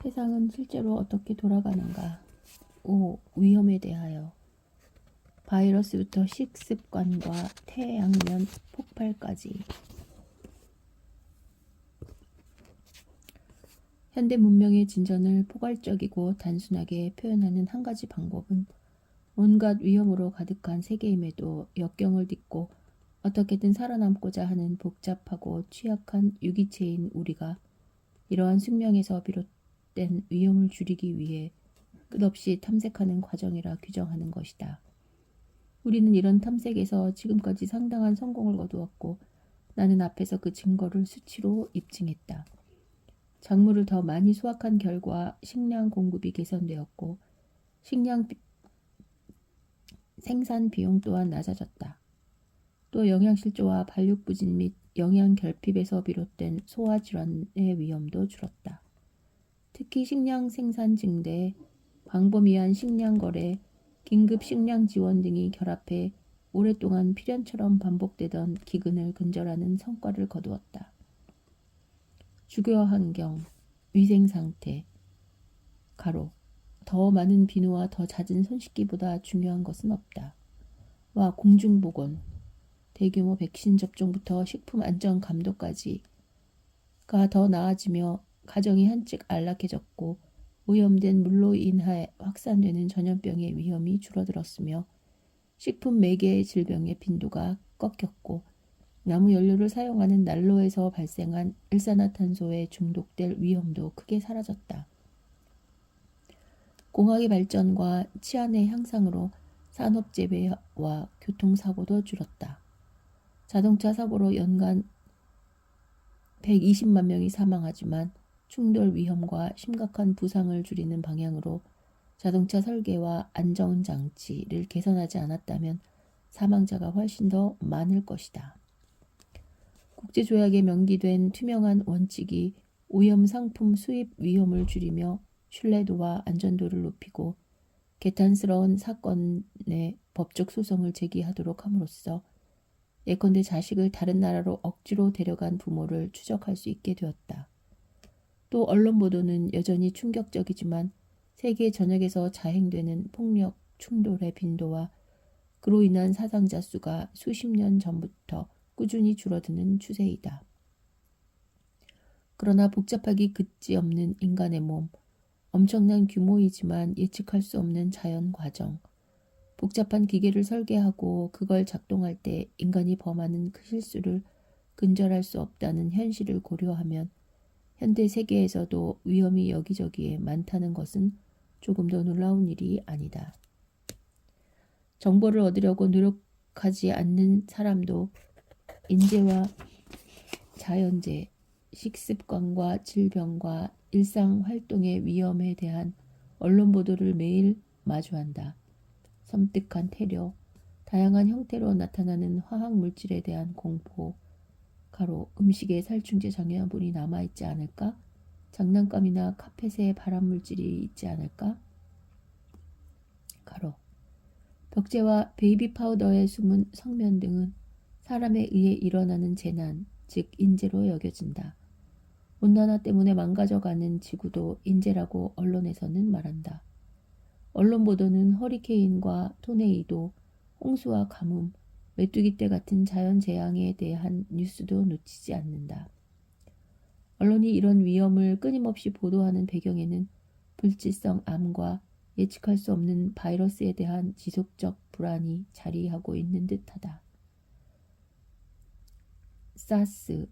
세상은 실제로 어떻게 돌아가는가? 5. 위험에 대하여. 바이러스부터 식습관과 태양면 폭발까지. 현대 문명의 진전을 포괄적이고 단순하게 표현하는 한 가지 방법은 온갖 위험으로 가득한 세계임에도 역경을 딛고 어떻게든 살아남고자 하는 복잡하고 취약한 유기체인 우리가 이러한 숙명에서 비롯된 위험을 줄이기 위해 끝없이 탐색하는 과정이라 규정하는 것이다. 우리는 이런 탐색에서 지금까지 상당한 성공을 거두었고 나는 앞에서 그 증거를 수치로 입증했다. 작물을 더 많이 수확한 결과 식량 공급이 개선되었고 식량 생산 비용 또한 낮아졌다. 또 영양실조와 발육부진 및 영양 결핍에서 비롯된 소화질환의 위험도 줄었다. 특히 식량 생산 증대, 광범위한 식량 거래, 긴급 식량 지원 등이 결합해 오랫동안 필연처럼 반복되던 기근을 근절하는 성과를 거두었다. 주거 환경, 위생 상태, 더 많은 비누와 더 잦은 손 씻기보다 중요한 것은 없다. 와 공중보건, 대규모 백신 접종부터 식품 안전 감독까지가 더 나아지며 가정이 한층 안락해졌고 오염된 물로 인해 확산되는 전염병의 위험이 줄어들었으며 식품 매개 질병의 빈도가 꺾였고 나무 연료를 사용하는 난로에서 발생한 일산화탄소에 중독될 위험도 크게 사라졌다. 공학의 발전과 치안의 향상으로 산업재해와 교통사고도 줄었다. 자동차 사고로 연간 120만 명이 사망하지만 충돌 위험과 심각한 부상을 줄이는 방향으로 자동차 설계와 안전장치를 개선하지 않았다면 사망자가 훨씬 더 많을 것이다. 국제조약에 명기된 투명한 원칙이 오염 상품 수입 위험을 줄이며 신뢰도와 안전도를 높이고 개탄스러운 사건의 법적 소송을 제기하도록 함으로써 예컨대 자식을 다른 나라로 억지로 데려간 부모를 추적할 수 있게 되었다. 또 언론 보도는 여전히 충격적이지만 세계 전역에서 자행되는 폭력 충돌의 빈도와 그로 인한 사상자 수가 수십 년 전부터 꾸준히 줄어드는 추세이다. 그러나 복잡하기 그지없는 인간의 몸, 엄청난 규모이지만 예측할 수 없는 자연 과정, 복잡한 기계를 설계하고 그걸 작동할 때 인간이 범하는 그 실수를 근절할 수 없다는 현실을 고려하면 현대 세계에서도 위험이 여기저기에 많다는 것은 조금도 놀라운 일이 아니다. 정보를 얻으려고 노력하지 않는 사람도 인재와 자연재해, 식습관과 질병과 일상활동의 위험에 대한 언론 보도를 매일 마주한다. 섬뜩한 테러, 다양한 형태로 나타나는 화학물질에 대한 공포, 음식에 살충제 장염물이 남아있지 않을까? 장난감이나 카펫에 발암물질이 있지 않을까? 벽제와 베이비 파우더에 숨은 성면 등은 사람에 의해 일어나는 재난, 즉 인재로 여겨진다. 온난화 때문에 망가져가는 지구도 인재라고 언론에서는 말한다. 언론 보도는 허리케인과 토네이도, 홍수와 가뭄, 메뚜기떼 같은 자연재앙에 대한 뉴스도 놓치지 않는다. 언론이 이런 위험을 끊임없이 보도하는 배경에는 불치성 암과 예측할 수 없는 바이러스에 대한 지속적 불안이 자리하고 있는 듯하다. SARS,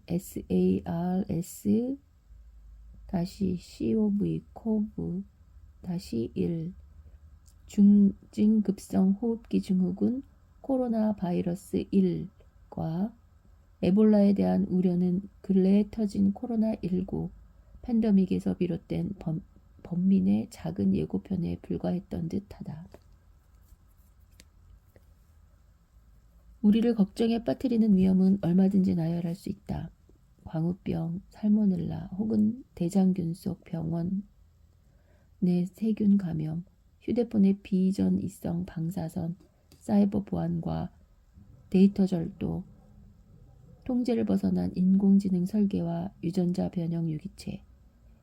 SARS-CoV-1 중증급성 호흡기 증후군 코로나 바이러스 1과 에볼라에 대한 우려는 근래에 터진 코로나19 팬데믹에서 비롯된 범민의 작은 예고편에 불과했던 듯하다. 우리를 걱정에 빠뜨리는 위험은 얼마든지 나열할 수 있다. 광우병, 살모넬라 혹은 대장균 속 병원 내 세균 감염, 휴대폰의 비전이성 방사선, 사이버 보안과 데이터 절도, 통제를 벗어난 인공지능 설계와 유전자 변형 유기체,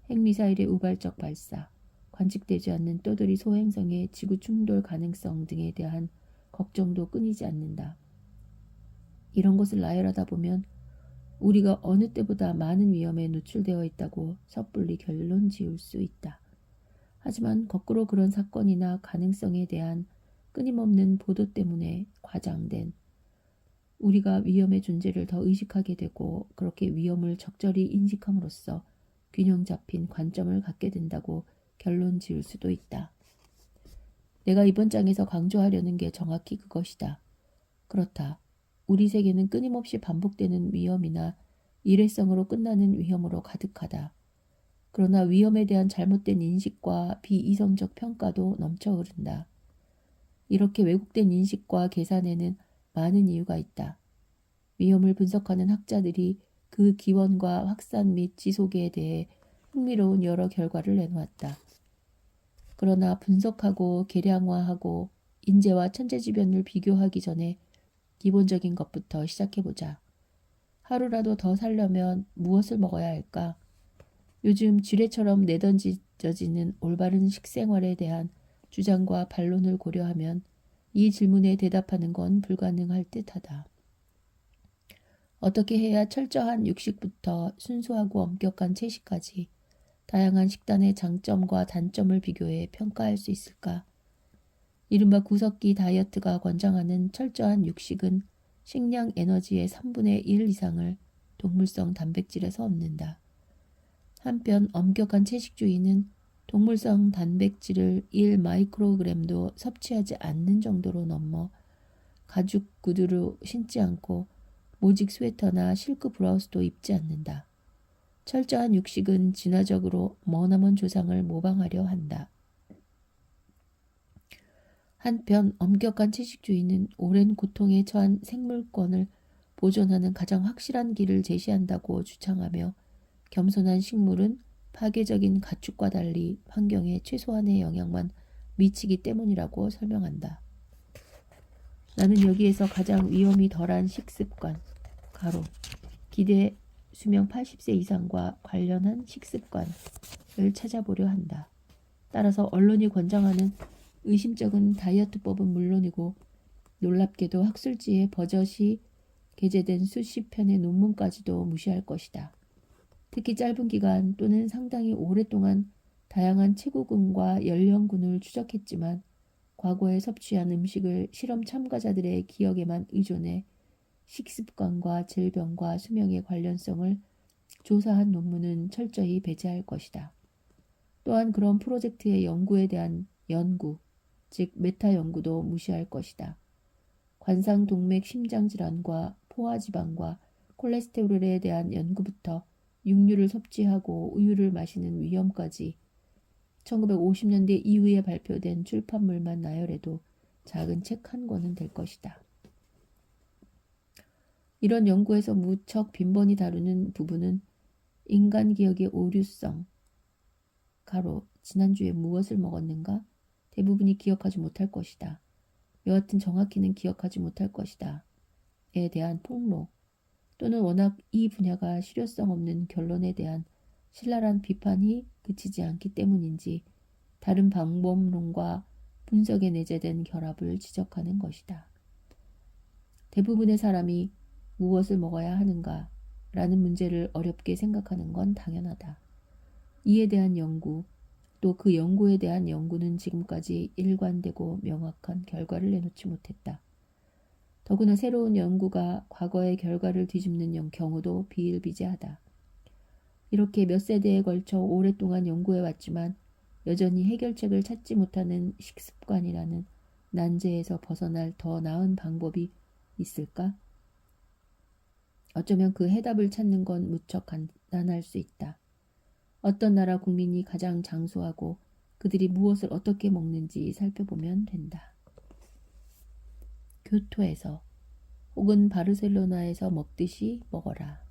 핵미사일의 우발적 발사, 관측되지 않는 떠돌이 소행성의 지구 충돌 가능성 등에 대한 걱정도 끊이지 않는다. 이런 것을 나열하다 보면 우리가 어느 때보다 많은 위험에 노출되어 있다고 섣불리 결론 지을 수 있다. 하지만 거꾸로 그런 사건이나 가능성에 대한 끊임없는 보도 때문에 과장된 우리가 위험의 존재를 더 의식하게 되고 그렇게 위험을 적절히 인식함으로써 균형 잡힌 관점을 갖게 된다고 결론 지을 수도 있다. 내가 이번 장에서 강조하려는 게 정확히 그것이다. 그렇다. 우리 세계는 끊임없이 반복되는 위험이나 일회성으로 끝나는 위험으로 가득하다. 그러나 위험에 대한 잘못된 인식과 비이성적 평가도 넘쳐 흐른다. 이렇게 왜곡된 인식과 계산에는 많은 이유가 있다. 위험을 분석하는 학자들이 그 기원과 확산 및 지속에 대해 흥미로운 여러 결과를 내놓았다. 그러나 분석하고 계량화하고 인재와 천재지변을 비교하기 전에 기본적인 것부터 시작해보자. 하루라도 더 살려면 무엇을 먹어야 할까? 요즘 지뢰처럼 내던져지는 올바른 식생활에 대한 주장과 반론을 고려하면 이 질문에 대답하는 건 불가능할 듯하다. 어떻게 해야 철저한 육식부터 순수하고 엄격한 채식까지 다양한 식단의 장점과 단점을 비교해 평가할 수 있을까? 이른바 구석기 다이어트가 권장하는 철저한 육식은 식량 에너지의 3분의 1 이상을 동물성 단백질에서 얻는다. 한편 엄격한 채식주의는 동물성 단백질을 1 마이크로그램도 섭취하지 않는 정도로 넘어 가죽 구두를 신지 않고 모직 스웨터나 실크 브라우스도 입지 않는다. 철저한 육식은 진화적으로 머나먼 조상을 모방하려 한다. 한편 엄격한 채식주의는 오랜 고통에 처한 생물권을 보존하는 가장 확실한 길을 제시한다고 주장하며 겸손한 식물은 파괴적인 가축과 달리 환경에 최소한의 영향만 미치기 때문이라고 설명한다. 나는 여기에서 가장 위험이 덜한 식습관, 가로, 기대 수명 80세 이상과 관련한 식습관을 찾아보려 한다. 따라서 언론이 권장하는 의심쩍은 다이어트법은 물론이고 놀랍게도 학술지에 버젓이 게재된 수십 편의 논문까지도 무시할 것이다. 특히 짧은 기간 또는 상당히 오랫동안 다양한 체구군과 연령군을 추적했지만 과거에 섭취한 음식을 실험 참가자들의 기억에만 의존해 식습관과 질병과 수명의 관련성을 조사한 논문은 철저히 배제할 것이다. 또한 그런 프로젝트의 연구에 대한 연구, 즉 메타 연구도 무시할 것이다. 관상동맥 심장질환과 포화지방과 콜레스테롤에 대한 연구부터 육류를 섭취하고 우유를 마시는 위험까지 1950년대 이후에 발표된 출판물만 나열해도 작은 책 한 권은 될 것이다. 이런 연구에서 무척 빈번히 다루는 부분은 인간 기억의 오류성, 가로, 지난주에 무엇을 먹었는가? 대부분이 기억하지 못할 것이다. 여하튼 정확히는 기억하지 못할 것이다. 에 대한 폭로, 또는 워낙 이 분야가 실효성 없는 결론에 대한 신랄한 비판이 그치지 않기 때문인지 다른 방법론과 분석에 내재된 결합을 지적하는 것이다. 대부분의 사람이 무엇을 먹어야 하는가 라는 문제를 어렵게 생각하는 건 당연하다. 이에 대한 연구, 또 그 연구에 대한 연구는 지금까지 일관되고 명확한 결과를 내놓지 못했다. 더구나 새로운 연구가 과거의 결과를 뒤집는 경우도 비일비재하다. 이렇게 몇 세대에 걸쳐 오랫동안 연구해왔지만 여전히 해결책을 찾지 못하는 식습관이라는 난제에서 벗어날 더 나은 방법이 있을까? 어쩌면 그 해답을 찾는 건 무척 간단할 수 있다. 어떤 나라 국민이 가장 장수하고 그들이 무엇을 어떻게 먹는지 살펴보면 된다. 교토에서 혹은 바르셀로나에서 먹듯이 먹어라.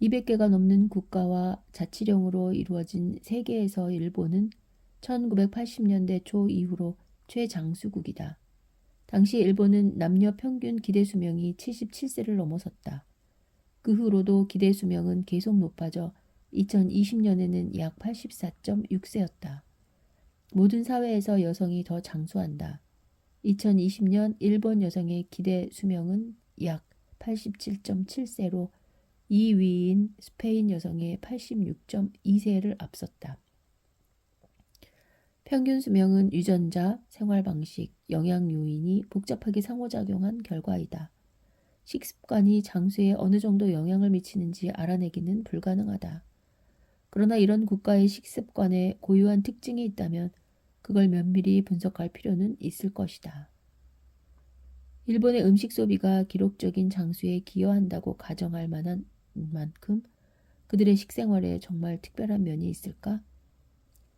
200개가 넘는 국가와 자치령으로 이루어진 세계에서 일본은 1980년대 초 이후로 최장수국이다. 당시 일본은 남녀 평균 기대 수명이 77세를 넘어섰다. 그 후로도 기대 수명은 계속 높아져 2020년에는 약 84.6세였다. 모든 사회에서 여성이 더 장수한다. 2020년 일본 여성의 기대 수명은 약 87.7세로 2위인 스페인 여성의 86.2세를 앞섰다. 평균 수명은 유전자, 생활 방식, 영양 요인이 복잡하게 상호작용한 결과이다. 식습관이 장수에 어느 정도 영향을 미치는지 알아내기는 불가능하다. 그러나 이런 국가의 식습관에 고유한 특징이 있다면 그걸 면밀히 분석할 필요는 있을 것이다. 일본의 음식 소비가 기록적인 장수에 기여한다고 가정할 만한 만큼 그들의 식생활에 정말 특별한 면이 있을까?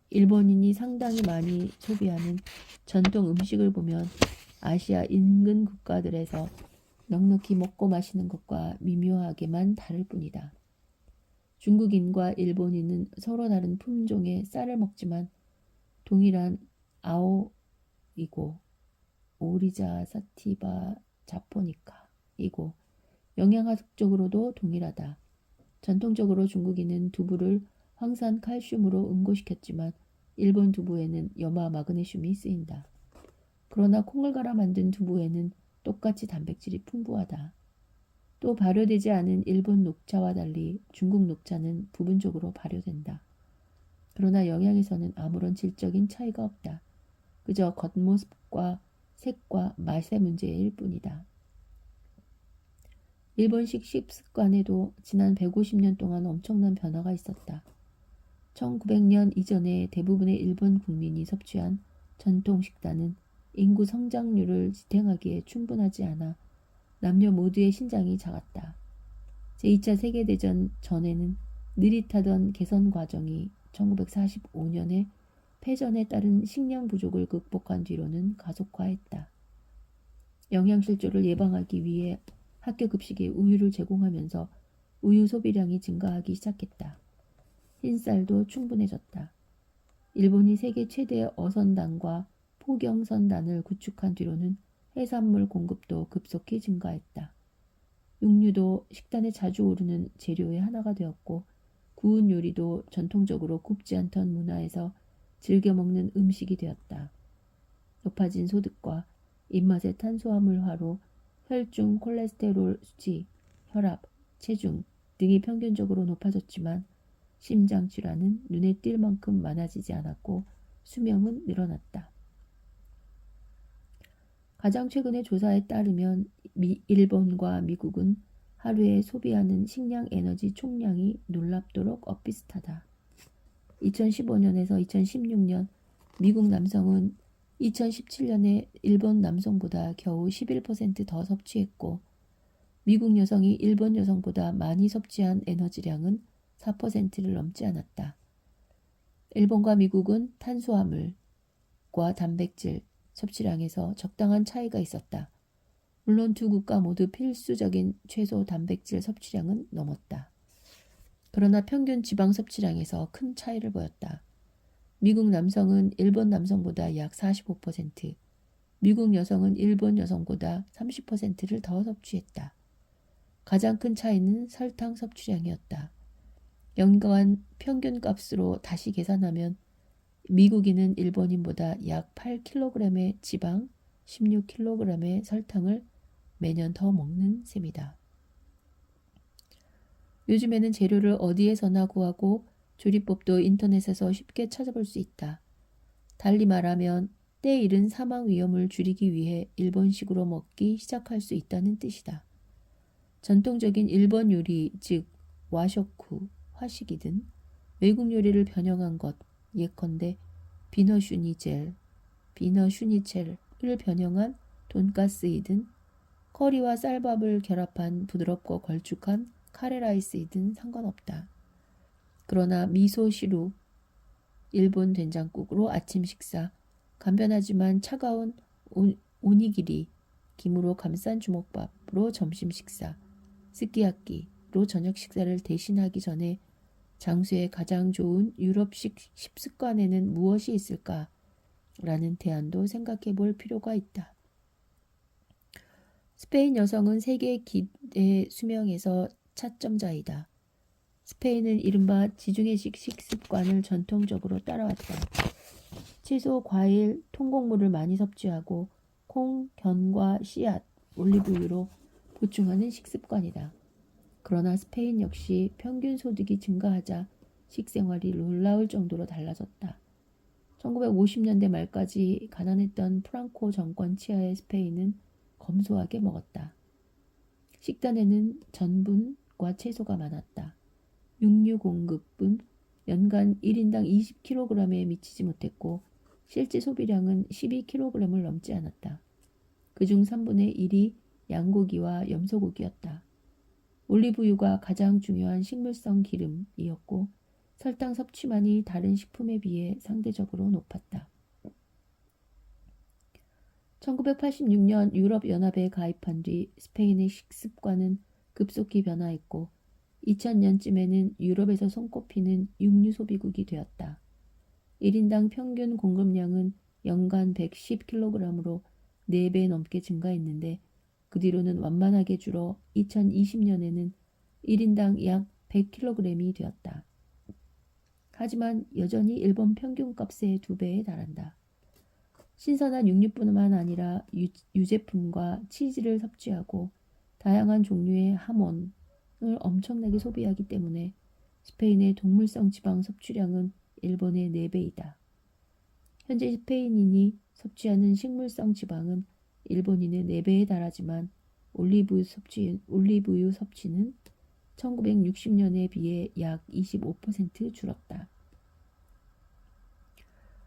일본인이 상당히 많이 소비하는 전통 음식을 보면 아시아 인근 국가들에서 넉넉히 먹고 마시는 것과 미묘하게만 다를 뿐이다. 중국인과 일본인은 서로 다른 품종의 쌀을 먹지만 동일한 아오이고 오리자 사티바 자포니카이고 영양학적으로도 동일하다. 전통적으로 중국인은 두부를 황산 칼슘으로 응고시켰지만 일본 두부에는 염화 마그네슘이 쓰인다. 그러나 콩을 갈아 만든 두부에는 똑같이 단백질이 풍부하다. 또 발효되지 않은 일본 녹차와 달리 중국 녹차는 부분적으로 발효된다. 그러나 영양에서는 아무런 질적인 차이가 없다. 그저 겉모습과 색과 맛의 문제일 뿐이다. 일본식 식습관에도 지난 150년 동안 엄청난 변화가 있었다. 1900년 이전에 대부분의 일본 국민이 섭취한 전통 식단은 인구 성장률을 지탱하기에 충분하지 않아 남녀 모두의 신장이 작았다. 제2차 세계대전 전에는 느릿하던 개선 과정이 1945년에 패전에 따른 식량 부족을 극복한 뒤로는 가속화했다. 영양실조를 예방하기 위해 학교 급식에 우유를 제공하면서 우유 소비량이 증가하기 시작했다. 흰쌀도 충분해졌다. 일본이 세계 최대의 어선단과 포경선단을 구축한 뒤로는 해산물 공급도 급속히 증가했다. 육류도 식단에 자주 오르는 재료의 하나가 되었고 구운 요리도 전통적으로 굽지 않던 문화에서 즐겨 먹는 음식이 되었다. 높아진 소득과 입맛의 탄수화물화로 혈중 콜레스테롤 수치, 혈압, 체중 등이 평균적으로 높아졌지만 심장 질환은 눈에 띌 만큼 많아지지 않았고 수명은 늘어났다. 가장 최근의 조사에 따르면 일본과 미국은 하루에 소비하는 식량 에너지 총량이 놀랍도록 엇비슷하다. 2015년에서 2016년 미국 남성은 2017년에 일본 남성보다 겨우 11%더 섭취했고 미국 여성이 일본 여성보다 많이 섭취한 에너지량은 4%를 넘지 않았다. 일본과 미국은 탄수화물과 단백질 섭취량에서 적당한 차이가 있었다. 물론 두 국가 모두 필수적인 최소 단백질 섭취량은 넘었다. 그러나 평균 지방 섭취량에서 큰 차이를 보였다. 미국 남성은 일본 남성보다 약 45%, 미국 여성은 일본 여성보다 30%를 더 섭취했다. 가장 큰 차이는 설탕 섭취량이었다. 연간 평균 값으로 다시 계산하면 미국인은 일본인보다 약 8kg의 지방, 16kg의 설탕을 매년 더 먹는 셈이다. 요즘에는 재료를 어디에서나 구하고 조리법도 인터넷에서 쉽게 찾아볼 수 있다. 달리 말하면 때 이른 사망 위험을 줄이기 위해 일본식으로 먹기 시작할 수 있다는 뜻이다. 전통적인 일본 요리, 즉 와쇼쿠, 화식이든 외국 요리를 변형한 것, 예컨대 비너슈니첼을 변형한 돈가스이든 커리와 쌀밥을 결합한 부드럽고 걸쭉한 카레라이스이든 상관없다. 그러나 미소시루, 일본 된장국으로 아침 식사, 간편하지만 차가운 오니기리, 김으로 감싼 주먹밥으로 점심 식사, 스키야키로 저녁 식사를 대신하기 전에 장수의 가장 좋은 유럽식 식습관에는 무엇이 있을까? 라는 대안도 생각해 볼 필요가 있다. 스페인 여성은 세계 기대 수명에서 차점자이다. 스페인은 이른바 지중해식 식습관을 전통적으로 따라왔다. 채소, 과일, 통곡물을 많이 섭취하고 콩, 견과, 씨앗, 올리브유로 보충하는 식습관이다. 그러나 스페인 역시 평균 소득이 증가하자 식생활이 놀라울 정도로 달라졌다. 1950년대 말까지 가난했던 프랑코 정권 치하의 스페인은 검소하게 먹었다. 식단에는 전분과 채소가 많았다. 육류 공급은 연간 1인당 20kg에 미치지 못했고 실제 소비량은 12kg을 넘지 않았다. 그중 3분의 1이 양고기와 염소고기였다. 올리브유가 가장 중요한 식물성 기름이었고 설탕 섭취만이 다른 식품에 비해 상대적으로 높았다. 1986년 유럽연합에 가입한 뒤 스페인의 식습관은 급속히 변화했고 2000년쯤에는 유럽에서 손꼽히는 육류 소비국이 되었다. 1인당 평균 공급량은 연간 110kg으로 4배 넘게 증가했는데 그 뒤로는 완만하게 줄어 2020년에는 1인당 약 100kg이 되었다. 하지만 여전히 일본 평균값의 2배에 달한다. 신선한 육류뿐만 아니라 유제품과 치즈를 섭취하고 다양한 종류의 하몬을 엄청나게 소비하기 때문에 스페인의 동물성 지방 섭취량은 일본의 4배이다. 현재 스페인인이 섭취하는 식물성 지방은 일본인의 4배에 달하지만 올리브유 섭취는 1960년에 비해 약 25% 줄었다.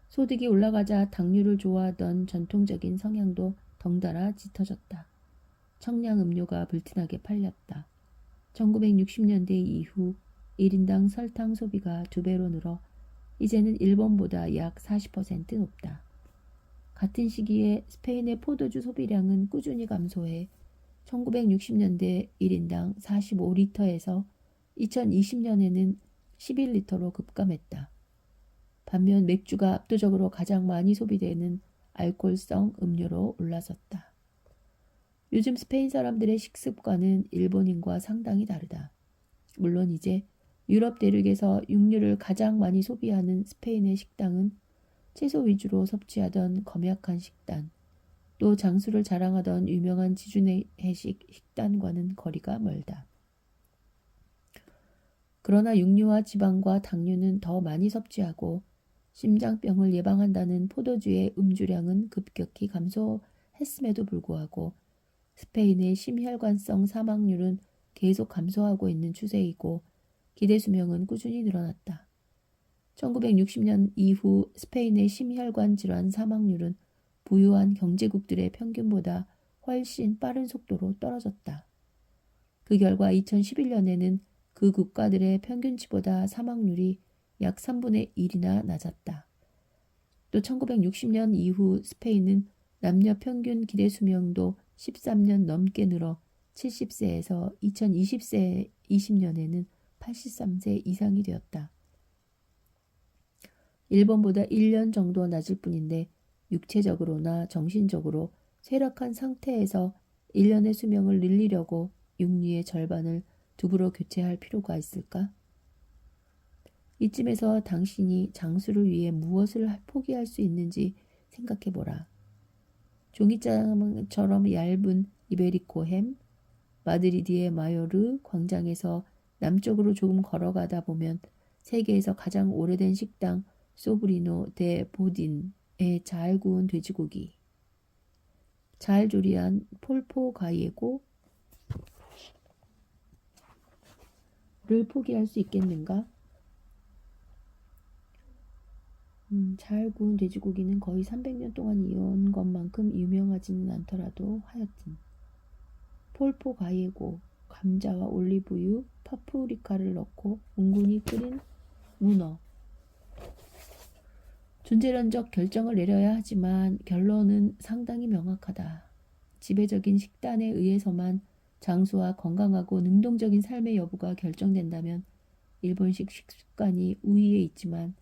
소득이 올라가자 당류를 좋아하던 전통적인 성향도 덩달아 짙어졌다. 청량 음료가 불티나게 팔렸다. 1960년대 이후 1인당 설탕 소비가 2배로 늘어 이제는 일본보다 약 40% 높다. 같은 시기에 스페인의 포도주 소비량은 꾸준히 감소해 1960년대 1인당 45리터에서 2020년에는 11리터로 급감했다. 반면 맥주가 압도적으로 가장 많이 소비되는 알코올성 음료로 올라섰다. 요즘 스페인 사람들의 식습관은 일본인과 상당히 다르다. 물론 이제 유럽 대륙에서 육류를 가장 많이 소비하는 스페인의 식당은 채소 위주로 섭취하던 검약한 식단, 또 장수를 자랑하던 유명한 지중해식 식단과는 거리가 멀다. 그러나 육류와 지방과 당류는 더 많이 섭취하고 심장병을 예방한다는 포도주의 음주량은 급격히 감소했음에도 불구하고 스페인의 심혈관성 사망률은 계속 감소하고 있는 추세이고 기대 수명은 꾸준히 늘어났다. 1960년 이후 스페인의 심혈관 질환 사망률은 부유한 경제국들의 평균보다 훨씬 빠른 속도로 떨어졌다. 그 결과 2011년에는 그 국가들의 평균치보다 사망률이 약 3분의 1이나 낮았다. 또 1960년 이후 스페인은 남녀 평균 기대 수명도 13년 넘게 늘어 70세에서 2020년에는 83세 이상이 되었다. 일본보다 1년 정도 낮을 뿐인데 육체적으로나 정신적으로 쇠락한 상태에서 1년의 수명을 늘리려고 육류의 절반을 두부로 교체할 필요가 있을까? 이쯤에서 당신이 장수를 위해 무엇을 포기할 수 있는지 생각해보라. 종이장처럼 얇은 이베리코 햄, 마드리드의 마요르 광장에서 남쪽으로 조금 걸어가다 보면 세계에서 가장 오래된 식당 소브리노 데 보딘의 잘 구운 돼지고기, 잘 조리한 폴포 가이에고를 포기할 수 있겠는가? 잘 구운 돼지고기는 거의 300년 동안 이어온 것만큼 유명하지는 않더라도 하여튼 폴포 가이에고, 감자와 올리브유, 파프리카를 넣고 뭉근히 끓인 문어. 존재론적 결정을 내려야 하지만 결론은 상당히 명확하다. 지배적인 식단에 의해서만 장수와 건강하고 능동적인 삶의 여부가 결정된다면 일본식 식습관이 우위에 있지만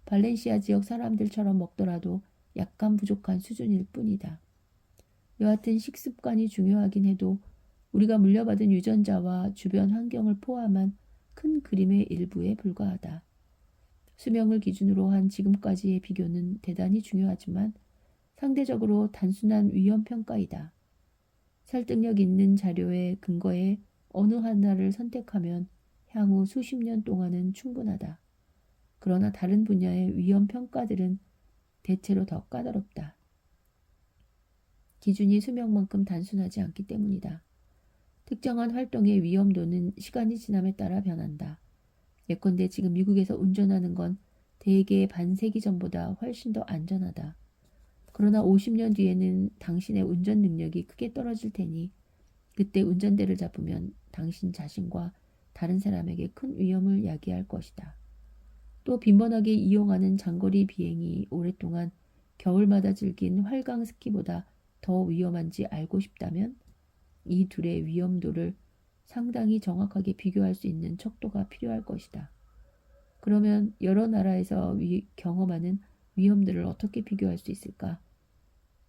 발렌시아 지역 사람들처럼 먹더라도 약간 부족한 수준일 뿐이다. 여하튼 식습관이 중요하긴 해도 우리가 물려받은 유전자와 주변 환경을 포함한 큰 그림의 일부에 불과하다. 수명을 기준으로 한 지금까지의 비교는 대단히 중요하지만 상대적으로 단순한 위험 평가이다. 설득력 있는 자료에 근거해 어느 하나를 선택하면 향후 수십 년 동안은 충분하다. 그러나 다른 분야의 위험 평가들은 대체로 더 까다롭다. 기준이 수명만큼 단순하지 않기 때문이다. 특정한 활동의 위험도는 시간이 지남에 따라 변한다. 예컨대 지금 미국에서 운전하는 건 대개 반세기 전보다 훨씬 더 안전하다. 그러나 50년 뒤에는 당신의 운전 능력이 크게 떨어질 테니 그때 운전대를 잡으면 당신 자신과 다른 사람에게 큰 위험을 야기할 것이다. 또 빈번하게 이용하는 장거리 비행이 오랫동안 겨울마다 즐긴 활강 스키보다 더 위험한지 알고 싶다면 이 둘의 위험도를 상당히 정확하게 비교할 수 있는 척도가 필요할 것이다. 그러면 여러 나라에서 경험하는 위험들을 어떻게 비교할 수 있을까?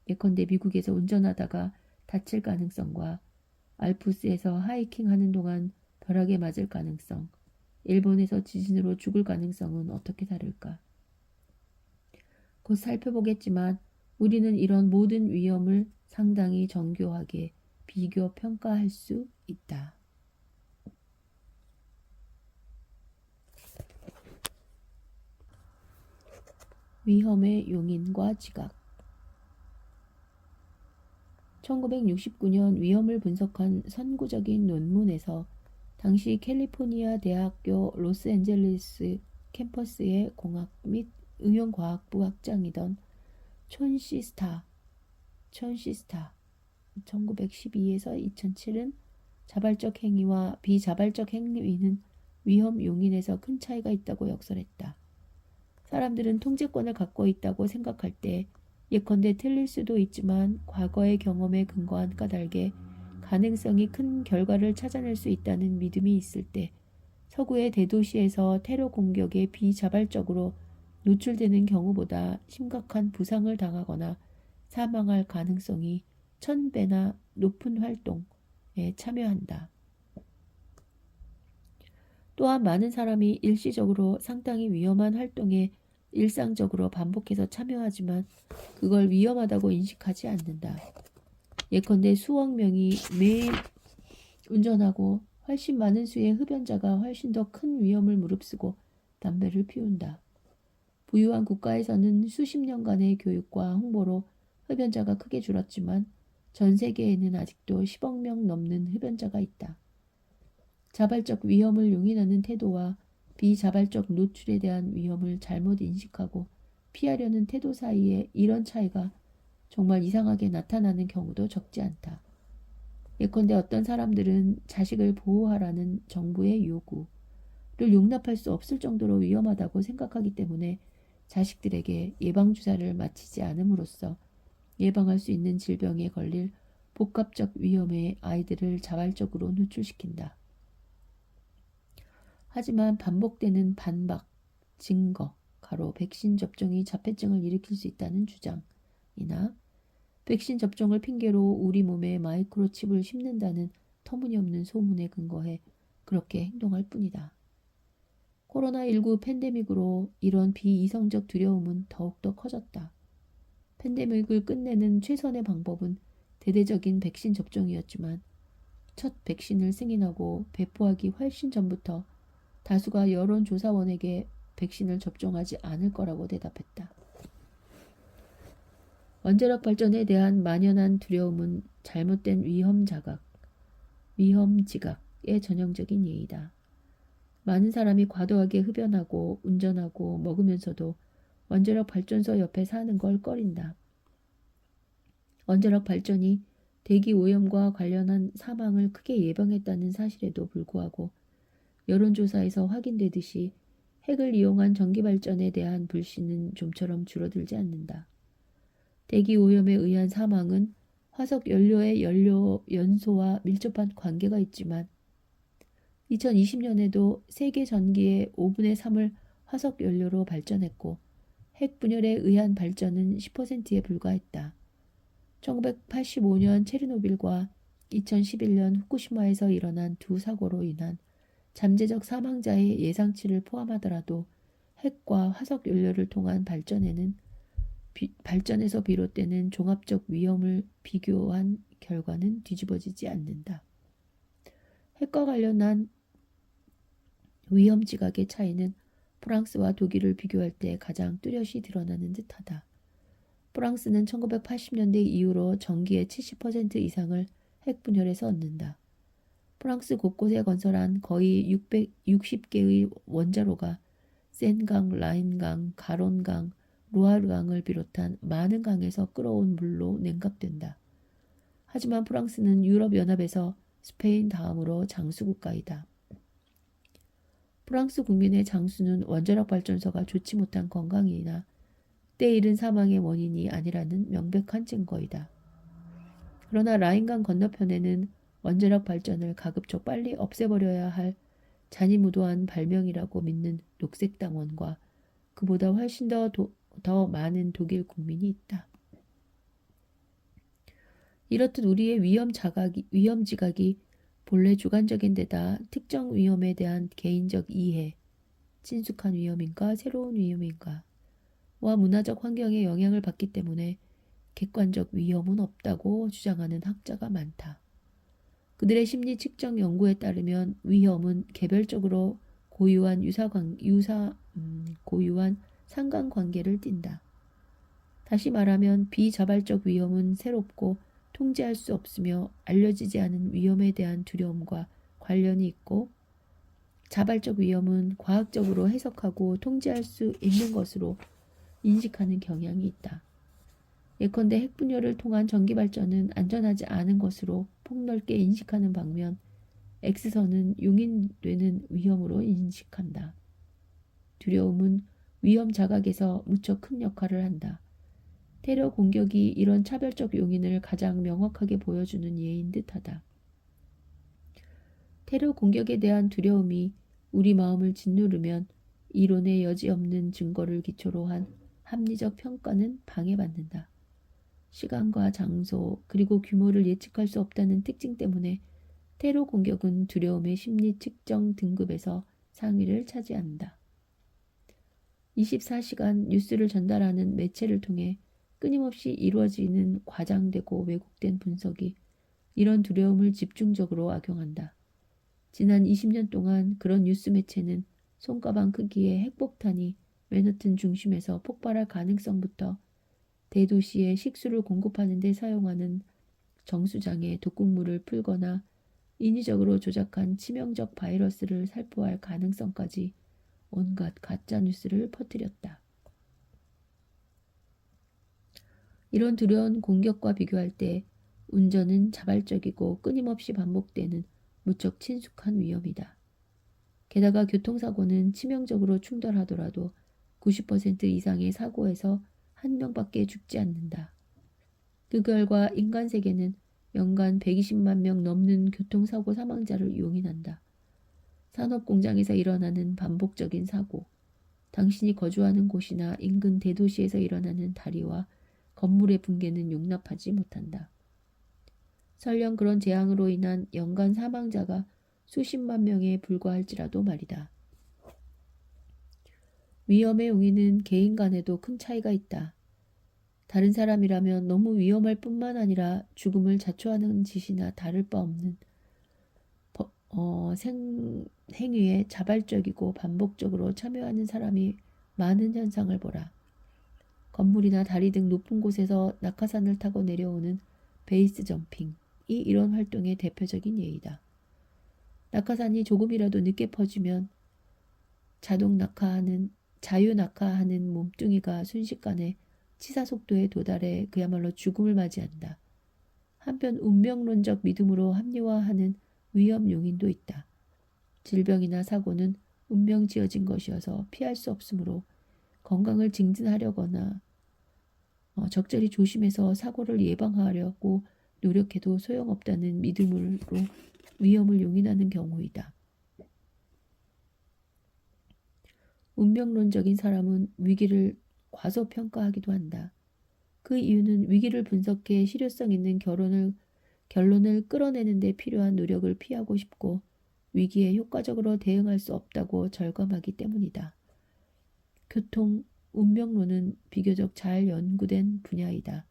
예컨대 미국에서 운전하다가 다칠 가능성과 알프스에서 하이킹하는 동안 벼락에 맞을 가능성, 일본에서 지진으로 죽을 가능성은 어떻게 다를까? 곧 살펴보겠지만 우리는 이런 모든 위험을 상당히 정교하게 비교 평가할 수 있다. 위험의 용인과 지각. 1969년 위험을 분석한 선구적인 논문에서 당시 캘리포니아 대학교 로스앤젤레스 캠퍼스의 공학 및 응용과학부 학장이던 촌시스타 1912에서 2007은 자발적 행위와 비자발적 행위는 위험 용인에서 큰 차이가 있다고 역설했다. 사람들은 통제권을 갖고 있다고 생각할 때 예컨대 틀릴 수도 있지만 과거의 경험에 근거한 까닭에 가능성이 큰 결과를 찾아낼 수 있다는 믿음이 있을 때 서구의 대도시에서 테러 공격에 비자발적으로 노출되는 경우보다 심각한 부상을 당하거나 사망할 가능성이 1000배나 높은 활동에 참여한다. 또한 많은 사람이 일시적으로 상당히 위험한 활동에 일상적으로 반복해서 참여하지만 그걸 위험하다고 인식하지 않는다. 예컨대 수억 명이 매일 운전하고 훨씬 많은 수의 흡연자가 훨씬 더 큰 위험을 무릅쓰고 담배를 피운다. 부유한 국가에서는 수십 년간의 교육과 홍보로 흡연자가 크게 줄었지만 전 세계에는 아직도 10억 명 넘는 흡연자가 있다. 자발적 위험을 용인하는 태도와 비자발적 노출에 대한 위험을 잘못 인식하고 피하려는 태도 사이에 이런 차이가 정말 이상하게 나타나는 경우도 적지 않다. 예컨대 어떤 사람들은 자식을 보호하라는 정부의 요구를 용납할 수 없을 정도로 위험하다고 생각하기 때문에 자식들에게 예방주사를 맞히지 않음으로써 예방할 수 있는 질병에 걸릴 복합적 위험에 아이들을 자발적으로 노출시킨다. 하지만 반복되는 반박, 증거, 백신 접종이 자폐증을 일으킬 수 있다는 주장이나 백신 접종을 핑계로 우리 몸에 마이크로칩을 심는다는 터무니없는 소문에 근거해 그렇게 행동할 뿐이다. 코로나19 팬데믹으로 이런 비이성적 두려움은 더욱더 커졌다. 팬데믹을 끝내는 최선의 방법은 대대적인 백신 접종이었지만 첫 백신을 승인하고 배포하기 훨씬 전부터 다수가 여론조사원에게 백신을 접종하지 않을 거라고 대답했다. 원자력 발전에 대한 만연한 두려움은 잘못된 위험 지각의 전형적인 예이다. 많은 사람이 과도하게 흡연하고 운전하고 먹으면서도 원자력 발전소 옆에 사는 걸 꺼린다. 원자력 발전이 대기 오염과 관련한 사망을 크게 예방했다는 사실에도 불구하고 여론조사에서 확인되듯이 핵을 이용한 전기발전에 대한 불신은 좀처럼 줄어들지 않는다. 대기 오염에 의한 사망은 화석 연료의 연료 연소와 밀접한 관계가 있지만 2020년에도 세계 전기의 5분의 3을 화석 연료로 발전했고 핵 분열에 의한 발전은 10%에 불과했다. 1985년 체르노빌과 2011년 후쿠시마에서 일어난 두 사고로 인한 잠재적 사망자의 예상치를 포함하더라도 핵과 화석 연료를 통한 발전에서 비롯되는 종합적 위험을 비교한 결과는 뒤집어지지 않는다. 핵과 관련한 위험 지각의 차이는 프랑스와 독일을 비교할 때 가장 뚜렷이 드러나는 듯하다. 프랑스는 1980년대 이후로 전기의 70% 이상을 핵분열에서 얻는다. 프랑스 곳곳에 건설한 거의 660개의 원자로가 센강, 라인강, 가론강, 로아르강을 비롯한 많은 강에서 끌어온 물로 냉각된다. 하지만 프랑스는 유럽연합에서 스페인 다음으로 장수국가이다. 프랑스 국민의 장수는 원자력 발전소가 좋지 못한 건강이나 때이른 사망의 원인이 아니라는 명백한 증거이다. 그러나 라인강 건너편에는 원자력 발전을 가급적 빨리 없애버려야 할 잔이무도한 발명이라고 믿는 녹색당원과 그보다 훨씬 더 많은 독일 국민이 있다. 이렇듯 우리의 위험 지각이 본래 주관적인 데다 특정 위험에 대한 개인적 이해, 친숙한 위험인가 새로운 위험인가 와 문화적 환경의 영향을 받기 때문에 객관적 위험은 없다고 주장하는 학자가 많다. 그들의 심리 측정 연구에 따르면 위험은 개별적으로 고유한 상관관계를 띈다. 다시 말하면 비자발적 위험은 새롭고 통제할 수 없으며 알려지지 않은 위험에 대한 두려움과 관련이 있고, 자발적 위험은 과학적으로 해석하고 통제할 수 있는 것으로 인식하는 경향이 있다. 예컨대 핵분열을 통한 전기발전은 안전하지 않은 것으로 폭넓게 인식하는 반면 X선은 용인되는 위험으로 인식한다. 두려움은 위험 자각에서 무척 큰 역할을 한다. 테러 공격이 이런 차별적 용인을 가장 명확하게 보여주는 예인 듯하다. 테러 공격에 대한 두려움이 우리 마음을 짓누르면 이론의 여지없는 증거를 기초로 한 합리적 평가는 방해받는다. 시간과 장소 그리고 규모를 예측할 수 없다는 특징 때문에 테러 공격은 두려움의 심리 측정 등급에서 상위를 차지한다. 24시간 뉴스를 전달하는 매체를 통해 끊임없이 이루어지는 과장되고 왜곡된 분석이 이런 두려움을 집중적으로 악용한다. 지난 20년 동안 그런 뉴스 매체는 손가방 크기의 핵폭탄이 맨하튼 중심에서 폭발할 가능성부터 대도시에 식수를 공급하는 데 사용하는 정수장에 독극물을 풀거나 인위적으로 조작한 치명적 바이러스를 살포할 가능성까지 온갖 가짜 뉴스를 퍼뜨렸다. 이런 두려운 공격과 비교할 때 운전은 자발적이고 끊임없이 반복되는 무척 친숙한 위험이다. 게다가 교통사고는 치명적으로 충돌하더라도 90% 이상의 사고에서 한 명밖에 죽지 않는다. 그 결과 인간 세계는 연간 120만 명 넘는 교통사고 사망자를 용인한다. 산업 공장에서 일어나는 반복적인 사고, 당신이 거주하는 곳이나 인근 대도시에서 일어나는 다리와 건물의 붕괴는 용납하지 못한다. 설령 그런 재앙으로 인한 연간 사망자가 수십만 명에 불과할지라도 말이다. 위험의 용인은 개인 간에도 큰 차이가 있다. 다른 사람이라면 너무 위험할 뿐만 아니라 죽음을 자초하는 짓이나 다를 바 없는 행위에 자발적이고 반복적으로 참여하는 사람이 많은 현상을 보라. 건물이나 다리 등 높은 곳에서 낙하산을 타고 내려오는 베이스 점핑이 이런 활동의 대표적인 예이다. 낙하산이 조금이라도 늦게 퍼지면 자유 낙하하는 몸뚱이가 순식간에 치사 속도에 도달해 그야말로 죽음을 맞이한다. 한편 운명론적 믿음으로 합리화하는 위험 용인도 있다. 질병이나 사고는 운명 지어진 것이어서 피할 수 없으므로 건강을 증진하려거나 적절히 조심해서 사고를 예방하려고 노력해도 소용없다는 믿음으로 위험을 용인하는 경우이다. 운명론적인 사람은 위기를 과소평가하기도 한다. 그 이유는 위기를 분석해 실효성 있는 결론을 끌어내는 데 필요한 노력을 피하고 싶고 위기에 효과적으로 대응할 수 없다고 절감하기 때문이다. 교통, 운명론은 비교적 잘 연구된 분야이다.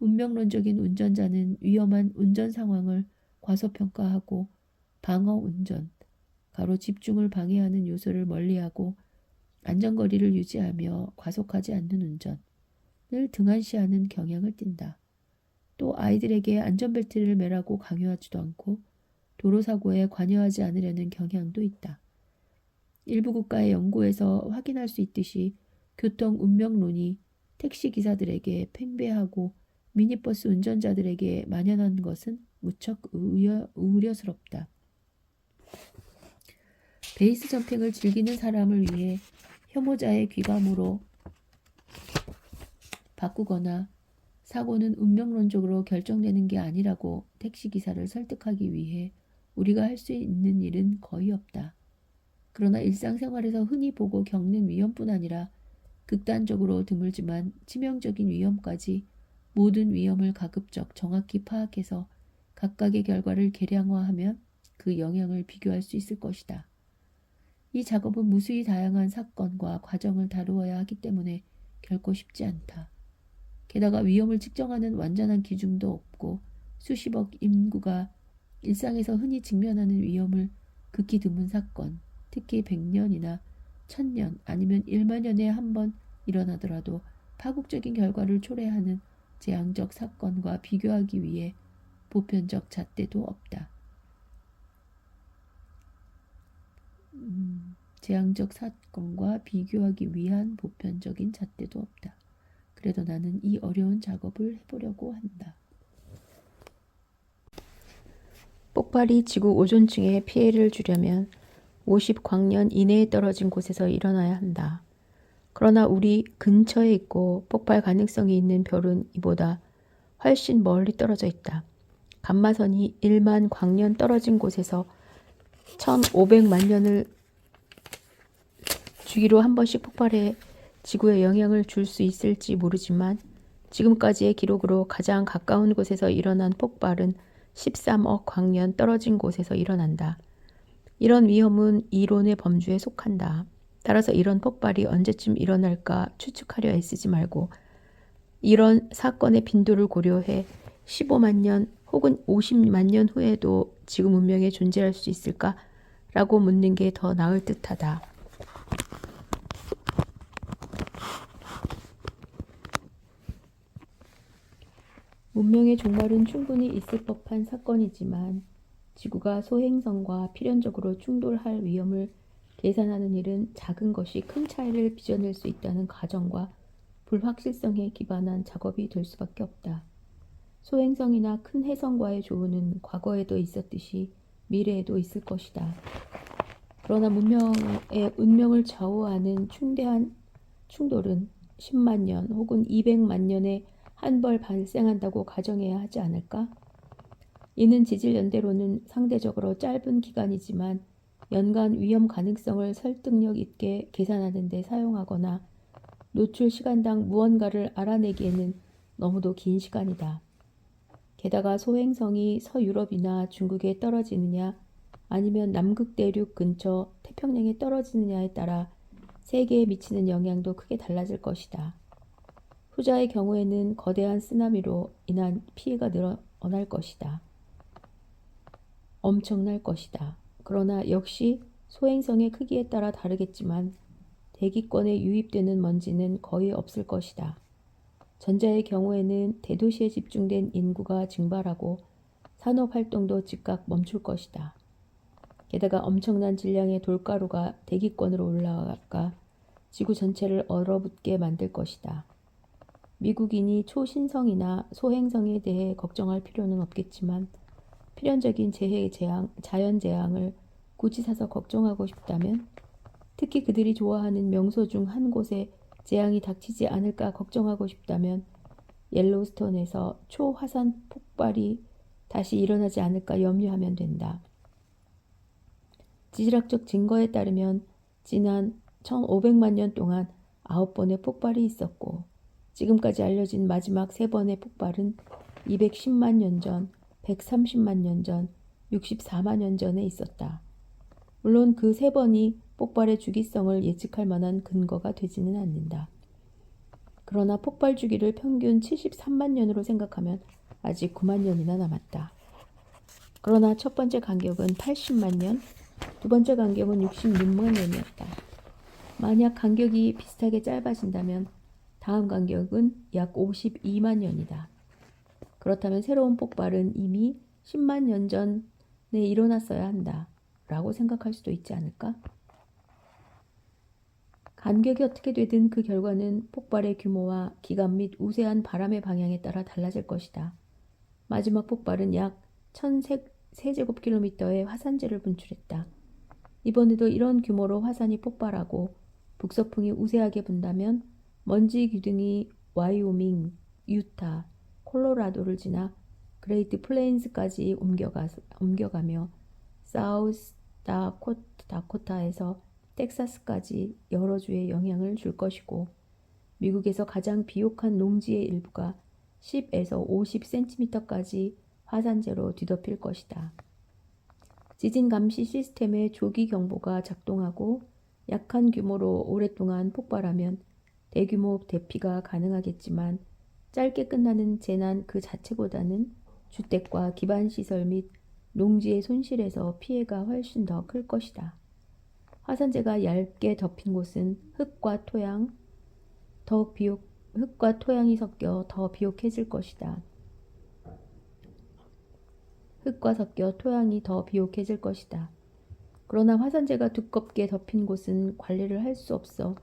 운명론적인 운전자는 위험한 운전 상황을 과소평가하고 방어 운전, 가로 집중을 방해하는 요소를 멀리하고 안전거리를 유지하며 과속하지 않는 운전을 등한시하는 경향을 띈다. 또 아이들에게 안전벨트를 매라고 강요하지도 않고 도로사고에 관여하지 않으려는 경향도 있다. 일부 국가의 연구에서 확인할 수 있듯이 교통 운명론이 택시기사들에게 팽배하고 미니버스 운전자들에게 만연한 것은 무척 우려스럽다. 베이스 점핑을 즐기는 사람을 위해 혐오자의 귀감으로 바꾸거나 사고는 운명론적으로 결정되는 게 아니라고 택시기사를 설득하기 위해 우리가 할 수 있는 일은 거의 없다. 그러나 일상생활에서 흔히 보고 겪는 위험뿐 아니라 극단적으로 드물지만 치명적인 위험까지 모든 위험을 가급적 정확히 파악해서 각각의 결과를 계량화하면 그 영향을 비교할 수 있을 것이다. 이 작업은 무수히 다양한 사건과 과정을 다루어야 하기 때문에 결코 쉽지 않다. 게다가 위험을 측정하는 완전한 기준도 없고 수십억 인구가 일상에서 흔히 직면하는 위험을 극히 드문 사건, 특히 100년이나 1000년 아니면 1만 년에 한 번 일어나더라도 파국적인 결과를 초래하는 재앙적 사건과 비교하기 위해 보편적 잣대도 없다. 재앙적 사건과 비교하기 위한 보편적인 잣대도 없다. 그래도 나는 이 어려운 작업을 해보려고 한다. 폭발이 지구 오존층에 피해를 주려면 50광년 이내에 떨어진 곳에서 일어나야 한다. 그러나 우리 근처에 있고 폭발 가능성이 있는 별은 이보다 훨씬 멀리 떨어져 있다. 감마선이 1만 광년 떨어진 곳에서 1500만 년을 주기로 한 번씩 폭발해 지구에 영향을 줄 수 있을지 모르지만 지금까지의 기록으로 가장 가까운 곳에서 일어난 폭발은 13억 광년 떨어진 곳에서 일어난다. 이런 위험은 이론의 범주에 속한다. 따라서 이런 폭발이 언제쯤 일어날까 추측하려 애쓰지 말고 이런 사건의 빈도를 고려해 15만 년 혹은 50만 년 후에도 지구 문명에 존재할 수 있을까? 라고 묻는 게 더 나을 듯하다. 문명의 종말은 충분히 있을 법한 사건이지만 지구가 소행성과 필연적으로 충돌할 위험을 계산하는 일은 작은 것이 큰 차이를 빚어낼 수 있다는 가정과 불확실성에 기반한 작업이 될 수밖에 없다. 소행성이나 큰 해성과의 조우는 과거에도 있었듯이 미래에도 있을 것이다. 그러나 문명의 운명을 좌우하는 중대한 충돌은 10만 년 혹은 200만 년에 한 벌 발생한다고 가정해야 하지 않을까? 이는 지질연대로는 상대적으로 짧은 기간이지만 연간 위험 가능성을 설득력 있게 계산하는 데 사용하거나 노출 시간당 무언가를 알아내기에는 너무도 긴 시간이다. 게다가 소행성이 서유럽이나 중국에 떨어지느냐 아니면 남극 대륙 근처 태평양에 떨어지느냐에 따라 세계에 미치는 영향도 크게 달라질 것이다. 후자의 경우에는 거대한 쓰나미로 인한 피해가 늘어날 것이다. 엄청날 것이다. 그러나 역시 소행성의 크기에 따라 다르겠지만 대기권에 유입되는 먼지는 거의 없을 것이다. 전자의 경우에는 대도시에 집중된 인구가 증발하고 산업활동도 즉각 멈출 것이다. 게다가 엄청난 질량의 돌가루가 대기권으로 올라가 지구 전체를 얼어붙게 만들 것이다. 미국인이 초신성이나 소행성에 대해 걱정할 필요는 없겠지만 필연적인 자연재앙을 굳이 사서 걱정하고 싶다면 특히 그들이 좋아하는 명소 중 한 곳에 재앙이 닥치지 않을까 걱정하고 싶다면 옐로우스톤에서 초화산 폭발이 다시 일어나지 않을까 염려하면 된다. 지질학적 증거에 따르면 지난 1500만 년 동안 9번의 폭발이 있었고 지금까지 알려진 마지막 3번의 폭발은 210만 년 전 130만 년 전, 64만 년 전에 있었다. 물론 그 세 번이 폭발의 주기성을 예측할 만한 근거가 되지는 않는다. 그러나 폭발 주기를 평균 73만 년으로 생각하면 아직 9만 년이나 남았다. 그러나 첫 번째 간격은 80만 년, 두 번째 간격은 66만 년이었다. 만약 간격이 비슷하게 짧아진다면 다음 간격은 약 52만 년이다. 그렇다면 새로운 폭발은 이미 10만 년 전에 일어났어야 한다 라고 생각할 수도 있지 않을까? 간격이 어떻게 되든 그 결과는 폭발의 규모와 기간 및 우세한 바람의 방향에 따라 달라질 것이다. 마지막 폭발은 약 1000세제곱킬로미터의 화산재를 분출했다. 이번에도 이런 규모로 화산이 폭발하고 북서풍이 우세하게 분다면 먼지 기둥이 와이오밍, 유타, 콜로라도를 지나 그레이트 플레인스까지 옮겨가며 사우스 다코타에서 텍사스까지 여러 주에 영향을 줄 것이고 미국에서 가장 비옥한 농지의 일부가 10에서 50cm까지 화산재로 뒤덮일 것이다. 지진 감시 시스템의 조기 경보가 작동하고 약한 규모로 오랫동안 폭발하면 대규모 대피가 가능하겠지만 짧게 끝나는 재난 그 자체보다는 주택과 기반시설 및 농지의 손실에서 피해가 훨씬 더 클 것이다. 화산재가 얇게 덮인 곳은 흙과 토양이 섞여 더 비옥해질 것이다. 흙과 섞여 토양이 더 비옥해질 것이다. 그러나 화산재가 두껍게 덮인 곳은 관리를 할 수 없어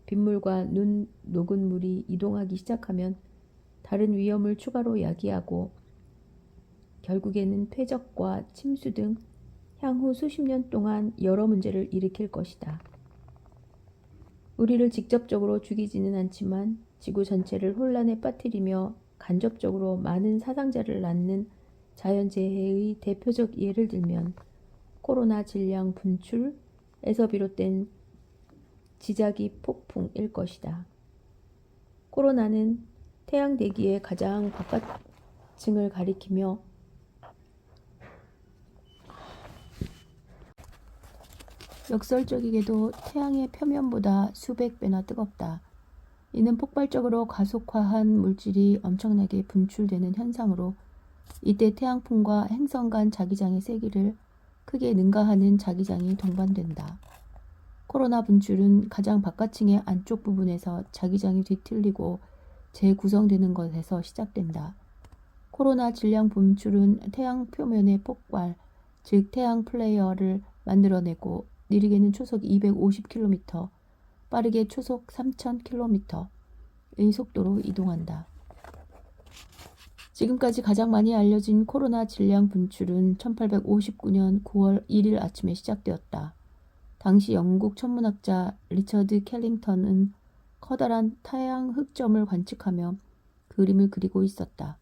빗물과 눈 녹은 물이 이동하기 시작하면 다른 위험을 추가로 야기하고 결국에는 퇴적과 침수 등 향후 수십 년 동안 여러 문제를 일으킬 것이다. 우리를 직접적으로 죽이지는 않지만 지구 전체를 혼란에 빠뜨리며 간접적으로 많은 사상자를 낳는 자연재해의 대표적 예를 들면 코로나 질량 분출에서 비롯된 지자기 폭풍일 것이다. 코로나는 태양 대기의 가장 바깥층을 가리키며 역설적이게도 태양의 표면보다 수백 배나 뜨겁다. 이는 폭발적으로 가속화한 물질이 엄청나게 분출되는 현상으로 이때 태양풍과 행성 간 자기장의 세기를 크게 능가하는 자기장이 동반된다. 코로나 분출은 가장 바깥층의 안쪽 부분에서 자기장이 뒤틀리고 재구성되는 것에서 시작된다. 코로나 질량 분출은 태양 표면의 폭발, 즉 태양 플레이어를 만들어내고 느리게는 초속 250km, 빠르게 초속 3000km의 속도로 이동한다. 지금까지 가장 많이 알려진 코로나 질량 분출은 1859년 9월 1일 아침에 시작되었다. 당시 영국 천문학자 리처드 캘링턴은 커다란 태양 흑점을 관측하며 그림을 그리고 있었다.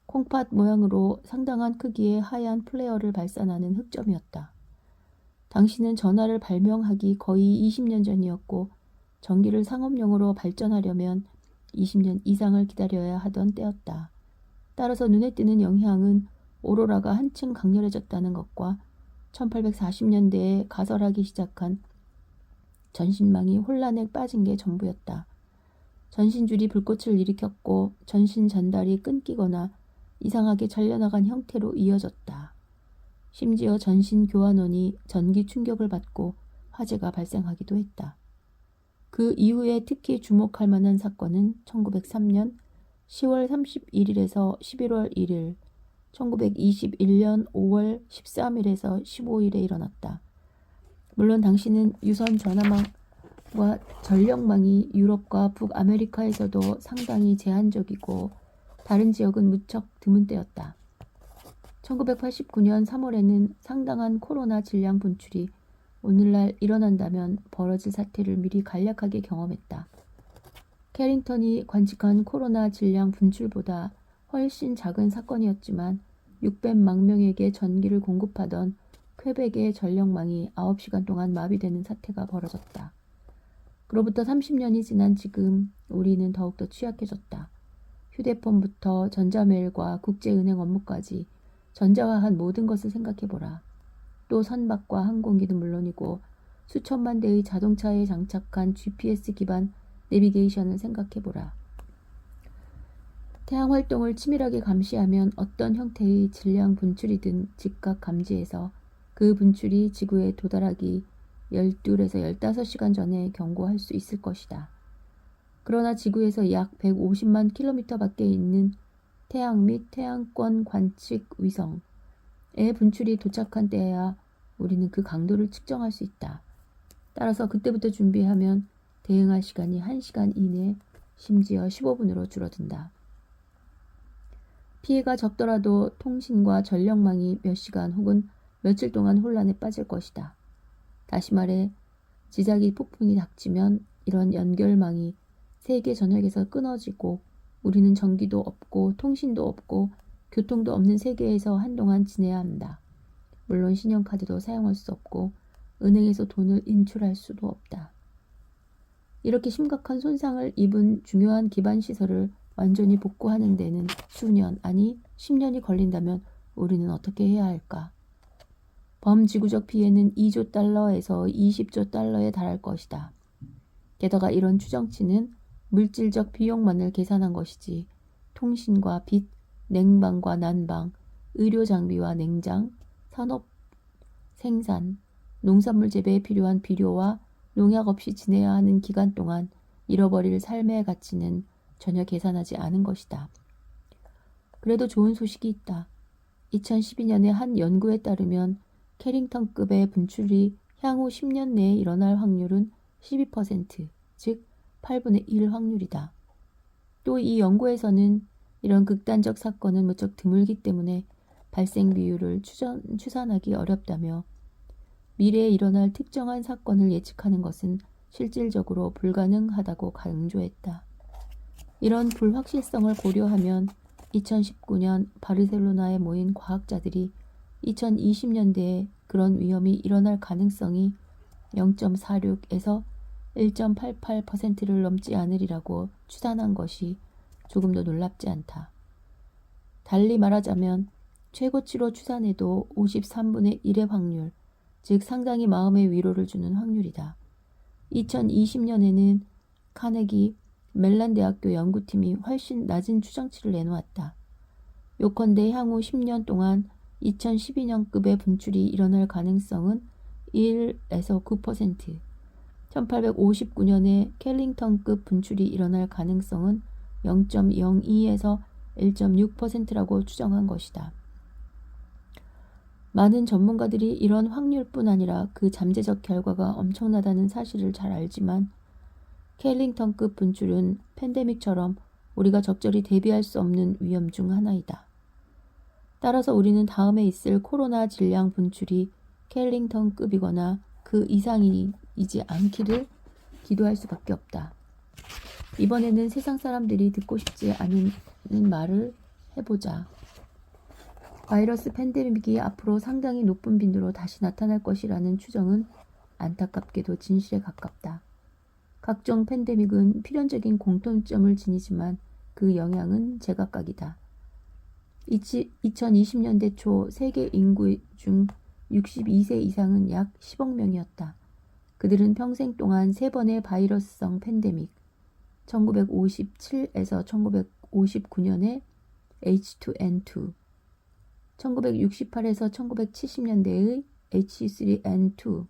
콩팥 모양으로 상당한 크기의 하얀 플레어를 발산하는 흑점이었다. 당시는 전화를 발명하기 거의 20년 전이었고 전기를 상업용으로 발전하려면 20년 이상을 기다려야 하던 때였다. 따라서 눈에 띄는 영향은 오로라가 한층 강렬해졌다는 것과 1840년대에 가설하기 시작한 전신망이 혼란에 빠진 게 전부였다. 전신줄이 불꽃을 일으켰고 전신 전달이 끊기거나 이상하게 잘려나간 형태로 이어졌다. 심지어 전신 교환원이 전기 충격을 받고 화재가 발생하기도 했다. 그 이후에 특히 주목할 만한 사건은 1903년 10월 31일에서 11월 1일, 1921년 5월 13일에서 15일에 일어났다. 물론 당시는 유선 전화망과 전력망이 유럽과 북아메리카에서도 상당히 제한적이고 다른 지역은 무척 드문 때였다. 1989년 3월에는 상당한 코로나 질량 분출이 오늘날 일어난다면 벌어질 사태를 미리 간략하게 경험했다. 캐링턴이 관측한 코로나 질량 분출보다 훨씬 작은 사건이었지만 600만 명에게 전기를 공급하던 퀘벡의 전력망이 9시간 동안 마비되는 사태가 벌어졌다. 그로부터 30년이 지난 지금 우리는 더욱더 취약해졌다. 휴대폰부터 전자메일과 국제은행 업무까지 전자화한 모든 것을 생각해보라. 또 선박과 항공기는 물론이고 수천만 대의 자동차에 장착한 GPS 기반 내비게이션을 생각해보라. 태양 활동을 치밀하게 감시하면 어떤 형태의 질량 분출이든 즉각 감지해서 그 분출이 지구에 도달하기 12에서 15시간 전에 경고할 수 있을 것이다. 그러나 지구에서 약 150만 킬로미터 밖에 있는 태양 및 태양권 관측 위성의 분출이 도착한 때에야 우리는 그 강도를 측정할 수 있다. 따라서 그때부터 준비하면 대응할 시간이 1시간 이내, 심지어 15분으로 줄어든다. 피해가 적더라도 통신과 전력망이 몇 시간 혹은 며칠 동안 혼란에 빠질 것이다. 다시 말해 지자기 폭풍이 닥치면 이런 연결망이 세계 전역에서 끊어지고 우리는 전기도 없고 통신도 없고 교통도 없는 세계에서 한동안 지내야 한다. 물론 신용카드도 사용할 수 없고 은행에서 돈을 인출할 수도 없다. 이렇게 심각한 손상을 입은 중요한 기반시설을 완전히 복구하는 데는 수년, 아니 10년이 걸린다면 우리는 어떻게 해야 할까? 범지구적 피해는 2조 달러에서 20조 달러에 달할 것이다. 게다가 이런 추정치는 물질적 비용만을 계산한 것이지 통신과 빛, 냉방과 난방, 의료 장비와 냉장, 산업 생산, 농산물 재배에 필요한 비료와 농약 없이 지내야 하는 기간 동안 잃어버릴 삶의 가치는 전혀 계산하지 않은 것이다. 그래도 좋은 소식이 있다. 2012년에 한 연구에 따르면 캐링턴급의 분출이 향후 10년 내에 일어날 확률은 12%, 즉 8분의 1 확률이다. 또 이 연구에서는 이런 극단적 사건은 무척 드물기 때문에 발생 비율을 추산하기 어렵다며 미래에 일어날 특정한 사건을 예측하는 것은 실질적으로 불가능하다고 강조했다. 이런 불확실성을 고려하면 2019년 바르셀로나에 모인 과학자들이 2020년대에 그런 위험이 일어날 가능성이 0.46에서 1.88%를 넘지 않으리라고 추산한 것이 조금도 놀랍지 않다. 달리 말하자면 최고치로 추산해도 53분의 1의 확률, 즉 상당히 마음의 위로를 주는 확률이다. 2020년에는 카네기 멜란 대학교 연구팀이 훨씬 낮은 추정치를 내놓았다. 요컨대 향후 10년 동안 2012년급의 분출이 일어날 가능성은 1에서 9%, 1859년에 캘링턴급 분출이 일어날 가능성은 0.02에서 1.6%라고 추정한 것이다. 많은 전문가들이 이런 확률뿐 아니라 그 잠재적 결과가 엄청나다는 사실을 잘 알지만 캘링턴급 분출은 팬데믹처럼 우리가 적절히 대비할 수 없는 위험 중 하나이다. 따라서 우리는 다음에 있을 코로나 질량 분출이 캘링턴급이거나 그 이상이지 않기를 기도할 수밖에 없다. 이번에는 세상 사람들이 듣고 싶지 않은 말을 해보자. 바이러스 팬데믹이 앞으로 상당히 높은 빈도로 다시 나타날 것이라는 추정은 안타깝게도 진실에 가깝다. 각종 팬데믹은 필연적인 공통점을 지니지만 그 영향은 제각각이다. 2020년대 초 세계 인구 중 62세 이상은 약 10억 명이었다. 그들은 평생 동안 3번의 바이러스성 팬데믹, 1957에서 1959년에 H2N2, 1968에서 1970년대의 H3N2,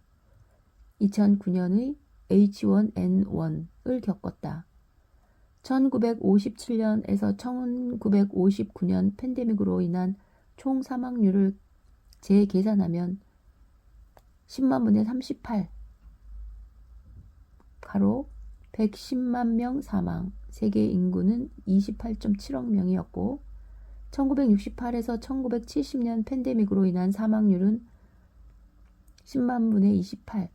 2009년의 H1N1을 겪었다. 1957년에서 1959년 팬데믹으로 인한 총 사망률을 재계산하면 10만 분의 38, 가로 110만 명 사망, 세계 인구는 28.7억 명이었고 1968에서 1970년 팬데믹으로 인한 사망률은 10만 분의 28,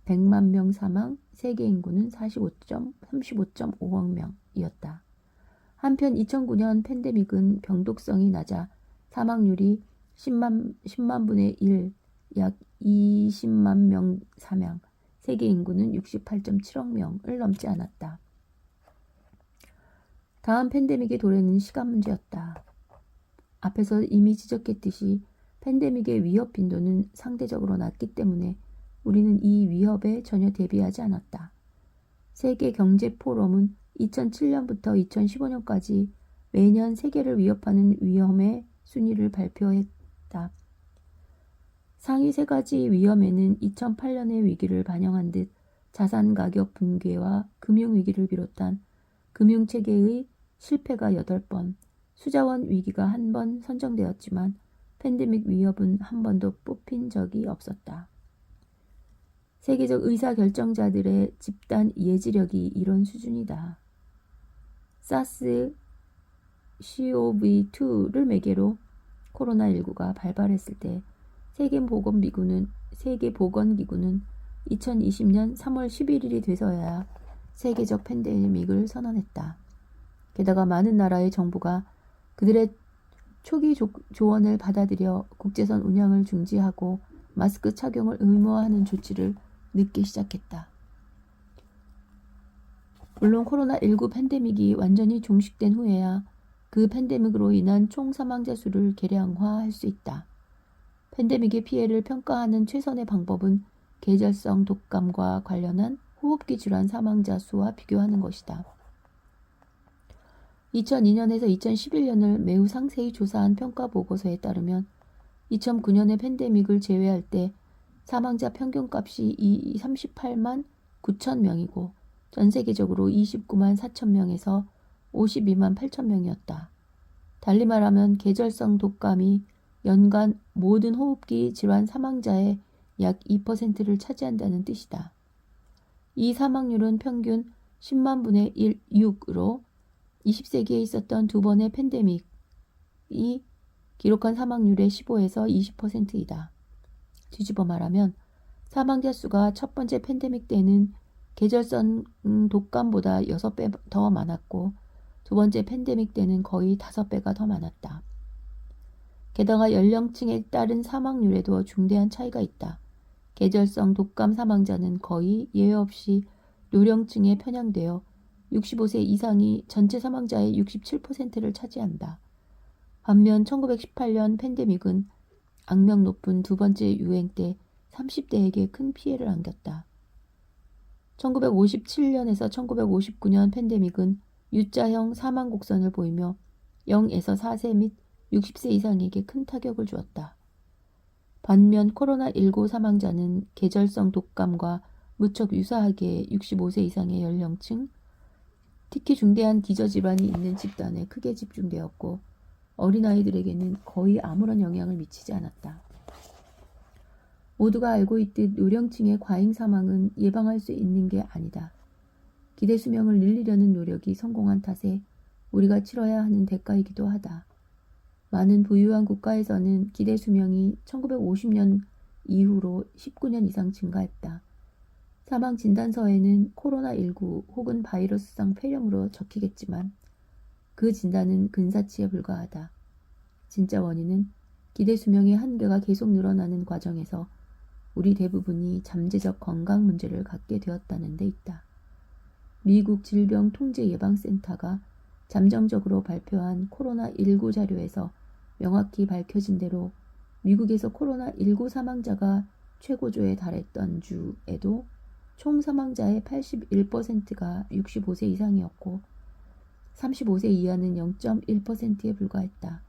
100만 명 사망, 세계 인구는 35.5억 명이었다. 한편 2009년 팬데믹은 병독성이 낮아 사망률이 10만 분의 1, 약 20만 명 사망, 세계 인구는 68.7억 명을 넘지 않았다. 다음 팬데믹의 도래는 시간 문제였다. 앞에서 이미 지적했듯이 팬데믹의 위협 빈도는 상대적으로 낮기 때문에 우리는 이 위협에 전혀 대비하지 않았다. 세계경제포럼은 2007년부터 2015년까지 매년 세계를 위협하는 위험의 순위를 발표했다. 상위 3가지 위험에는 2008년의 위기를 반영한 듯 자산 가격 붕괴와 금융위기를 비롯한 금융체계의 실패가 8번, 수자원 위기가 1번 선정되었지만 팬데믹 위협은 한 번도 뽑힌 적이 없었다. 세계적 의사결정자들의 집단 예지력이 이런 수준이다. 사스 CoV2를 매개로 코로나19가 발발했을 때 세계보건기구는 2020년 3월 11일이 돼서야 세계적 팬데믹을 선언했다. 게다가 많은 나라의 정부가 그들의 초기 조언을 받아들여 국제선 운항을 중지하고 마스크 착용을 의무화하는 조치를 늦게 시작했다. 물론 코로나19 팬데믹이 완전히 종식된 후에야 그 팬데믹으로 인한 총 사망자 수를 계량화할 수 있다. 팬데믹의 피해를 평가하는 최선의 방법은 계절성 독감과 관련한 호흡기 질환 사망자 수와 비교하는 것이다. 2002년에서 2011년을 매우 상세히 조사한 평가 보고서에 따르면 2009년의 팬데믹을 제외할 때 사망자 평균값이 38만 9천 명이고 전 세계적으로 29만 4천 명에서 52만 8천 명이었다. 달리 말하면 계절성 독감이 연간 모든 호흡기 질환 사망자의 약 2%를 차지한다는 뜻이다. 이 사망률은 평균 10만 분의 6으로 20세기에 있었던 2번의 팬데믹이 기록한 사망률의 15에서 20%이다. 뒤집어 말하면 사망자 수가 첫 번째 팬데믹 때는 계절성 독감보다 6배 더 많았고 두 번째 팬데믹 때는 거의 5배가 더 많았다. 게다가 연령층에 따른 사망률에도 중대한 차이가 있다. 계절성 독감 사망자는 거의 예외 없이 노령층에 편향되어 65세 이상이 전체 사망자의 67%를 차지한다. 반면 1918년 팬데믹은 악명 높은 두 번째 유행 때 30대에게 큰 피해를 안겼다. 1957년에서 1959년 팬데믹은 U자형 사망 곡선을 보이며 0에서 4세 및 60세 이상에게 큰 타격을 주었다. 반면 코로나19 사망자는 계절성 독감과 무척 유사하게 65세 이상의 연령층, 특히 중대한 기저질환이 있는 집단에 크게 집중되었고 어린아이들에게는 거의 아무런 영향을 미치지 않았다. 모두가 알고 있듯 노령층의 과잉 사망은 예방할 수 있는 게 아니다. 기대 수명을 늘리려는 노력이 성공한 탓에 우리가 치러야 하는 대가이기도 하다. 많은 부유한 국가에서는 기대 수명이 1950년 이후로 19년 이상 증가했다. 사망 진단서에는 코로나19 혹은 바이러스성 폐렴으로 적히겠지만 그 진단은 근사치에 불과하다. 진짜 원인은 기대 수명의 한계가 계속 늘어나는 과정에서 우리 대부분이 잠재적 건강 문제를 갖게 되었다는 데 있다. 미국 질병통제예방센터가 잠정적으로 발표한 코로나19 자료에서 명확히 밝혀진 대로 미국에서 코로나19 사망자가 최고조에 달했던 주에도 총 사망자의 81%가 65세 이상이었고 35세 이하는 0.1%에 불과했다.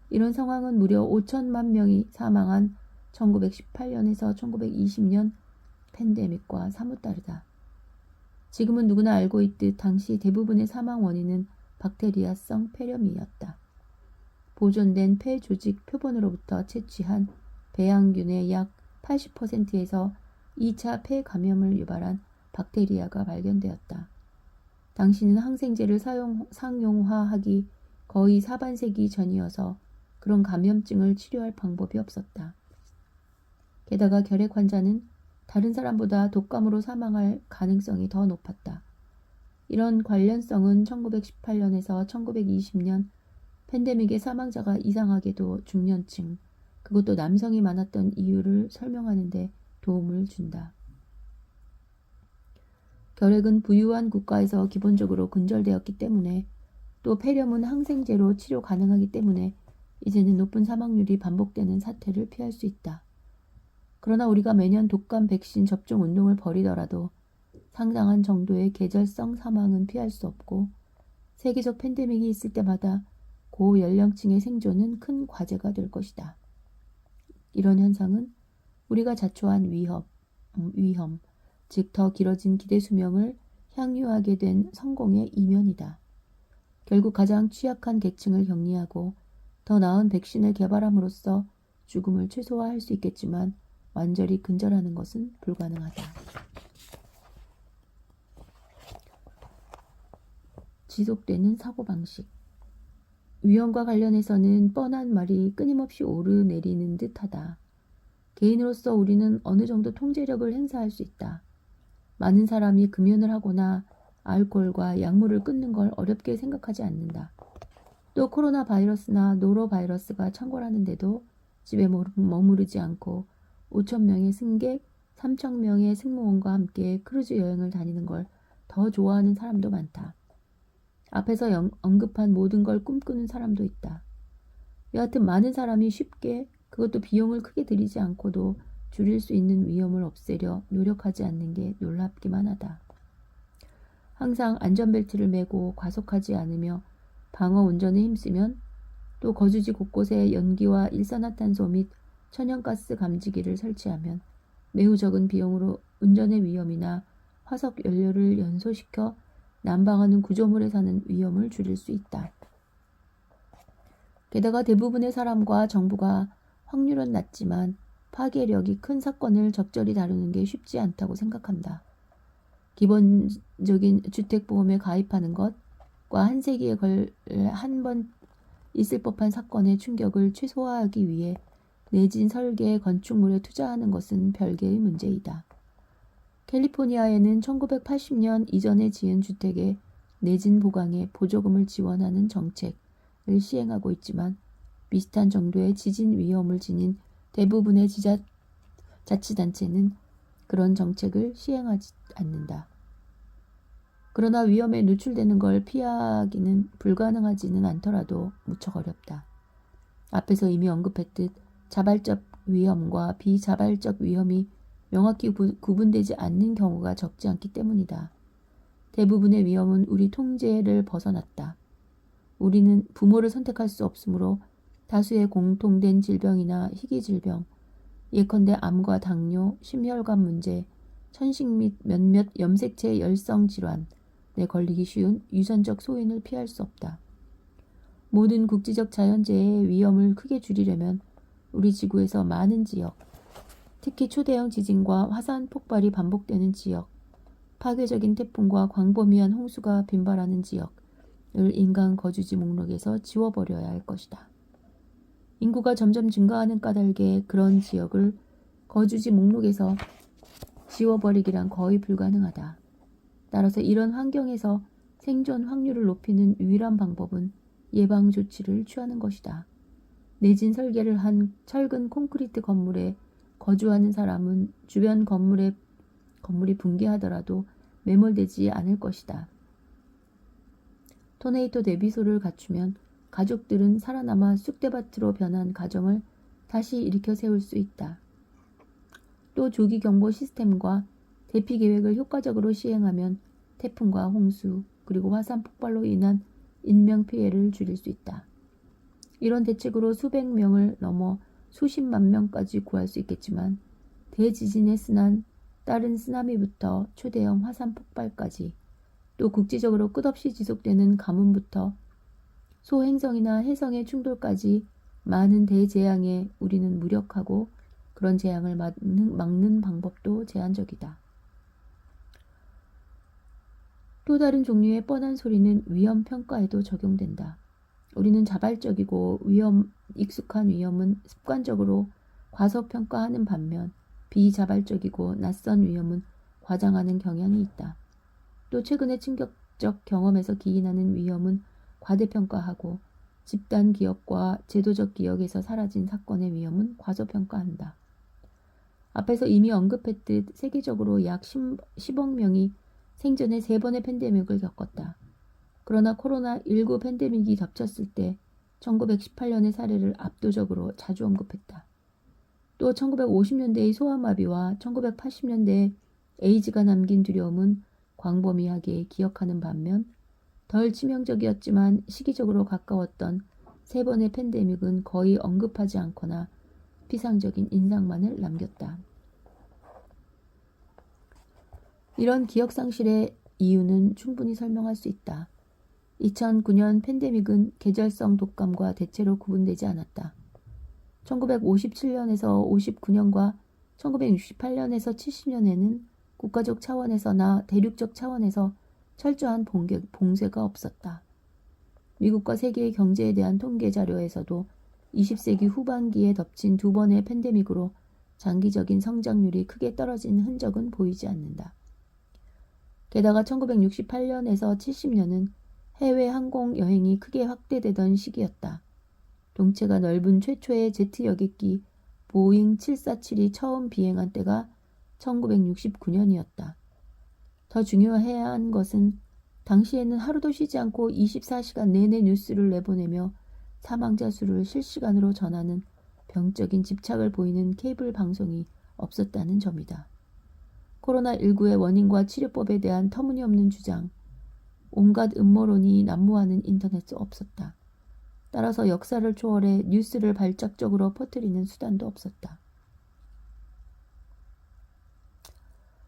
이런 상황은 무려 5천만 명이 사망한 1918년에서 1920년 팬데믹과 사뭇 다르다. 지금은 누구나 알고 있듯 당시 대부분의 사망 원인은 박테리아성 폐렴이었다. 보존된 폐 조직 표본으로부터 채취한 배양균의 약 80%에서 2차 폐 감염을 유발한 박테리아가 발견되었다. 당시는 항생제를 상용화하기 거의 4반세기 전이어서 그런 감염증을 치료할 방법이 없었다. 게다가 결핵 환자는 다른 사람보다 독감으로 사망할 가능성이 더 높았다. 이런 관련성은 1918년에서 1920년 팬데믹의 사망자가 이상하게도 중년층, 그것도 남성이 많았던 이유를 설명하는 데 도움을 준다. 결핵은 부유한 국가에서 기본적으로 근절되었기 때문에 또 폐렴은 항생제로 치료 가능하기 때문에 이제는 높은 사망률이 반복되는 사태를 피할 수 있다. 그러나 우리가 매년 독감 백신 접종 운동을 벌이더라도 상당한 정도의 계절성 사망은 피할 수 없고 세계적 팬데믹이 있을 때마다 고연령층의 생존은 큰 과제가 될 것이다. 이런 현상은 우리가 자초한 위험, 즉 더 길어진 기대 수명을 향유하게 된 성공의 이면이다. 결국 가장 취약한 계층을 격리하고 더 나은 백신을 개발함으로써 죽음을 최소화할 수 있겠지만 완전히 근절하는 것은 불가능하다. 지속되는 사고방식. 위험과 관련해서는 뻔한 말이 끊임없이 오르내리는 듯하다. 개인으로서 우리는 어느 정도 통제력을 행사할 수 있다. 많은 사람이 금연을 하거나 알코올과 약물을 끊는 걸 어렵게 생각하지 않는다. 또 코로나 바이러스나 노로바이러스가 창궐하는데도 집에 머무르지 않고 5천 명의 승객, 3천 명의 승무원과 함께 크루즈 여행을 다니는 걸 더 좋아하는 사람도 많다. 앞에서 언급한 모든 걸 꿈꾸는 사람도 있다. 여하튼 많은 사람이 쉽게, 그것도 비용을 크게 들이지 않고도 줄일 수 있는 위험을 없애려 노력하지 않는 게 놀랍기만 하다. 항상 안전벨트를 매고 과속하지 않으며 방어 운전에 힘쓰면, 또 거주지 곳곳에 연기와 일산화탄소 및 천연가스 감지기를 설치하면 매우 적은 비용으로 운전의 위험이나 화석 연료를 연소시켜 난방하는 구조물에 사는 위험을 줄일 수 있다. 게다가 대부분의 사람과 정부가 확률은 낮지만 파괴력이 큰 사건을 적절히 다루는 게 쉽지 않다고 생각한다. 기본적인 주택보험에 가입하는 것과 한 세기에 한 번 있을 법한 사건의 충격을 최소화하기 위해 내진 설계 건축물에 투자하는 것은 별개의 문제이다. 캘리포니아에는 1980년 이전에 지은 주택의 내진 보강에 보조금을 지원하는 정책을 시행하고 있지만 비슷한 정도의 지진 위험을 지닌 대부분의 자치단체는 그런 정책을 시행하지 않는다. 그러나 위험에 노출되는 걸 피하기는 불가능하지는 않더라도 무척 어렵다. 앞에서 이미 언급했듯 자발적 위험과 비자발적 위험이 명확히 구분되지 않는 경우가 적지 않기 때문이다. 대부분의 위험은 우리 통제를 벗어났다. 우리는 부모를 선택할 수 없으므로 다수의 공통된 질병이나 희귀질병, 예컨대 암과 당뇨, 심혈관 문제, 천식 및 몇몇 염색체 열성 질환에 걸리기 쉬운 유전적 소인을 피할 수 없다. 모든 국지적 자연재해의 위험을 크게 줄이려면 우리 지구에서 많은 지역, 특히 초대형 지진과 화산 폭발이 반복되는 지역, 파괴적인 태풍과 광범위한 홍수가 빈발하는 지역을 인간 거주지 목록에서 지워버려야 할 것이다. 인구가 점점 증가하는 까닭에 그런 지역을 거주지 목록에서 지워버리기란 거의 불가능하다. 따라서 이런 환경에서 생존 확률을 높이는 유일한 방법은 예방 조치를 취하는 것이다. 내진 설계를 한 철근 콘크리트 건물에 거주하는 사람은 주변 건물이 붕괴하더라도 매몰되지 않을 것이다. 토네이도 대비소를 갖추면 가족들은 살아남아 쑥대밭으로 변한 가정을 다시 일으켜 세울 수 있다. 또 조기 경보 시스템과 대피 계획을 효과적으로 시행하면 태풍과 홍수 그리고 화산 폭발로 인한 인명 피해를 줄일 수 있다. 이런 대책으로 수백 명을 넘어 수십만 명까지 구할 수 있겠지만 대지진의 순환, 따른 쓰나미부터 초대형 화산 폭발까지, 또 국지적으로 끝없이 지속되는 가뭄부터 소행성이나 해성의 충돌까지 많은 대재앙에 우리는 무력하고 그런 재앙을 막는 방법도 제한적이다. 또 다른 종류의 뻔한 소리는 위험 평가에도 적용된다. 우리는 자발적이고 익숙한 위험은 습관적으로 과소평가하는 반면 비자발적이고 낯선 위험은 과장하는 경향이 있다. 또 최근의 충격적 경험에서 기인하는 위험은 과대평가하고 집단 기억과 제도적 기억에서 사라진 사건의 위험은 과소평가한다. 앞에서 이미 언급했듯 세계적으로 약 10억 명이 생전에 3번의 팬데믹을 겪었다. 그러나 코로나19 팬데믹이 겹쳤을 때 1918년의 사례를 압도적으로 자주 언급했다. 또 1950년대의 소아마비와 1980년대의 에이즈가 남긴 두려움은 광범위하게 기억하는 반면 덜 치명적이었지만 시기적으로 가까웠던 세 번의 팬데믹은 거의 언급하지 않거나 피상적인 인상만을 남겼다. 이런 기억상실의 이유는 충분히 설명할 수 있다. 2009년 팬데믹은 계절성 독감과 대체로 구분되지 않았다. 1957년에서 59년과 1968년에서 70년에는 국가적 차원에서나 대륙적 차원에서 철저한 봉쇄가 없었다. 미국과 세계의 경제에 대한 통계 자료에서도 20세기 후반기에 덮친 두 번의 팬데믹으로 장기적인 성장률이 크게 떨어진 흔적은 보이지 않는다. 게다가 1968년에서 70년은 해외 항공 여행이 크게 확대되던 시기였다. 동체가 넓은 최초의 제트 여객기 보잉 747이 처음 비행한 때가 1969년이었다. 더 중요해야 한 것은 당시에는 하루도 쉬지 않고 24시간 내내 뉴스를 내보내며 사망자 수를 실시간으로 전하는 병적인 집착을 보이는 케이블 방송이 없었다는 점이다. 코로나19의 원인과 치료법에 대한 터무니없는 주장, 온갖 음모론이 난무하는 인터넷도 없었다. 따라서 역사를 초월해 뉴스를 발작적으로 퍼뜨리는 수단도 없었다.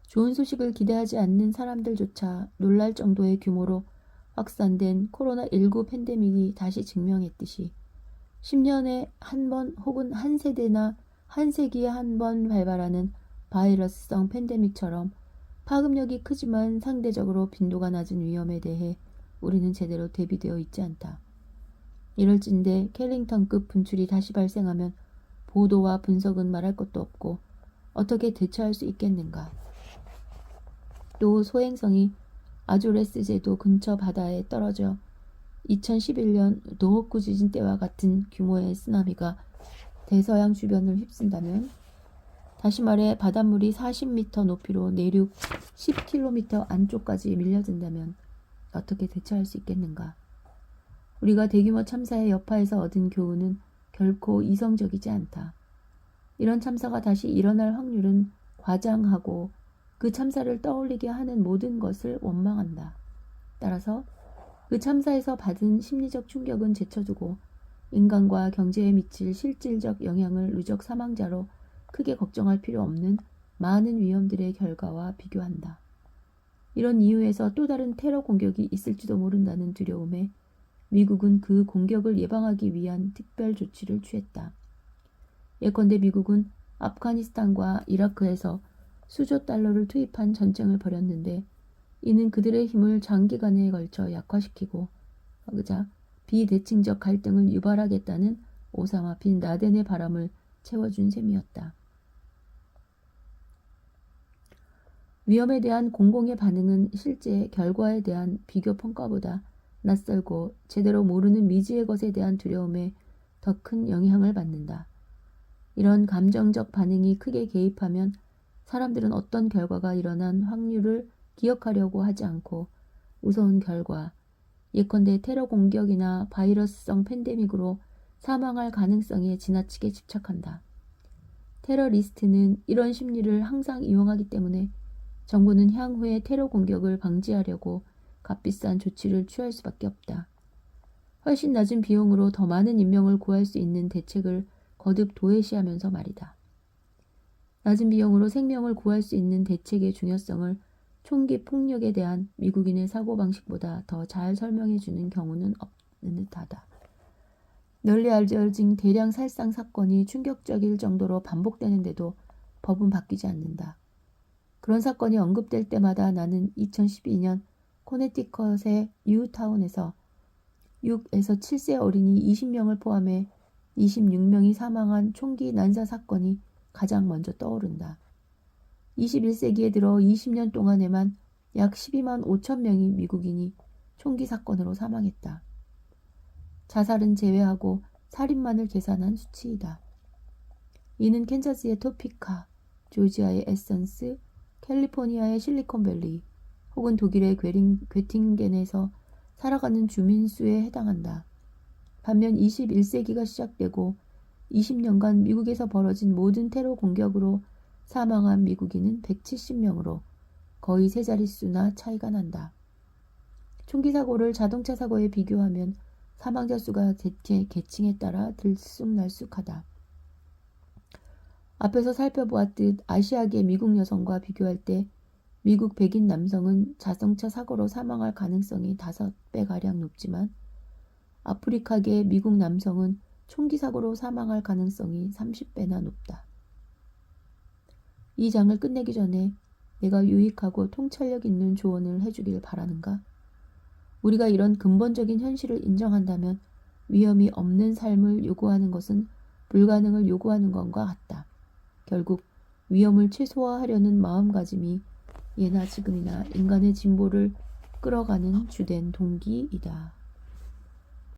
좋은 소식을 기대하지 않는 사람들조차 놀랄 정도의 규모로 확산된 코로나19 팬데믹이 다시 증명했듯이 10년에 한 번 혹은 한 세대나 한 세기에 한 번 발발하는 바이러스성 팬데믹처럼 파급력이 크지만 상대적으로 빈도가 낮은 위험에 대해 우리는 제대로 대비되어 있지 않다. 이럴진데 캘링턴급 분출이 다시 발생하면 보도와 분석은 말할 것도 없고 어떻게 대처할 수 있겠는가. 또 소행성이 아조레스 제도 근처 바다에 떨어져 2011년 노호쿠 지진 때와 같은 규모의 쓰나미가 대서양 주변을 휩쓴다면, 다시 말해 바닷물이 40m 높이로 내륙 10km 안쪽까지 밀려든다면 어떻게 대처할 수 있겠는가. 우리가 대규모 참사의 여파에서 얻은 교훈은 결코 이성적이지 않다. 이런 참사가 다시 일어날 확률은 과장하고 그 참사를 떠올리게 하는 모든 것을 원망한다. 따라서 그 참사에서 받은 심리적 충격은 제쳐두고 인간과 경제에 미칠 실질적 영향을 누적 사망자로 크게 걱정할 필요 없는 많은 위험들의 결과와 비교한다. 이런 이유에서 또 다른 테러 공격이 있을지도 모른다는 두려움에 미국은 그 공격을 예방하기 위한 특별 조치를 취했다. 예컨대 미국은 아프가니스탄과 이라크에서 수조 달러를 투입한 전쟁을 벌였는데 이는 그들의 힘을 장기간에 걸쳐 약화시키고 그자 비대칭적 갈등을 유발하겠다는 오사마 빈 라덴의 바람을 채워준 셈이었다. 위험에 대한 공공의 반응은 실제 결과에 대한 비교 평가보다 낯설고 제대로 모르는 미지의 것에 대한 두려움에 더 큰 영향을 받는다. 이런 감정적 반응이 크게 개입하면 사람들은 어떤 결과가 일어난 확률을 기억하려고 하지 않고 무서운 결과, 예컨대 테러 공격이나 바이러스성 팬데믹으로 사망할 가능성에 지나치게 집착한다. 테러리스트는 이런 심리를 항상 이용하기 때문에 정부는 향후에 테러 공격을 방지하려고 값비싼 조치를 취할 수밖에 없다. 훨씬 낮은 비용으로 더 많은 인명을 구할 수 있는 대책을 거듭 도외시하면서 말이다. 낮은 비용으로 생명을 구할 수 있는 대책의 중요성을 총기 폭력에 대한 미국인의 사고방식보다 더 잘 설명해주는 경우는 없는 듯하다. 널리 알려진 대량 살상 사건이 충격적일 정도로 반복되는데도 법은 바뀌지 않는다. 그런 사건이 언급될 때마다 나는 2012년 코네티컷의 뉴타운에서 6에서 7세 어린이 20명을 포함해 26명이 사망한 총기 난사 사건이 가장 먼저 떠오른다. 21세기에 들어 20년 동안에만 약 12만 5천 명의 미국인이 총기 사건으로 사망했다. 자살은 제외하고 살인만을 계산한 수치이다. 이는 캔자스의 토피카, 조지아의 에선스, 캘리포니아의 실리콘밸리, 혹은 독일의 괴팅겐에서 살아가는 주민 수에 해당한다. 반면 21세기가 시작되고 20년간 미국에서 벌어진 모든 테러 공격으로 사망한 미국인은 170명으로 거의 세 자릿수나 차이가 난다. 총기 사고를 자동차 사고에 비교하면 사망자 수가 계층에 따라 들쑥날쑥하다. 앞에서 살펴보았듯 아시아계 미국 여성과 비교할 때 미국 백인 남성은 자동차 사고로 사망할 가능성이 5배가량 높지만 아프리카계 미국 남성은 총기 사고로 사망할 가능성이 30배나 높다. 이 장을 끝내기 전에 내가 유익하고 통찰력 있는 조언을 해주길 바라는가? 우리가 이런 근본적인 현실을 인정한다면 위험이 없는 삶을 요구하는 것은 불가능을 요구하는 것과 같다. 결국 위험을 최소화하려는 마음가짐이 예나 지금이나 인간의 진보를 끌어가는 주된 동기이다.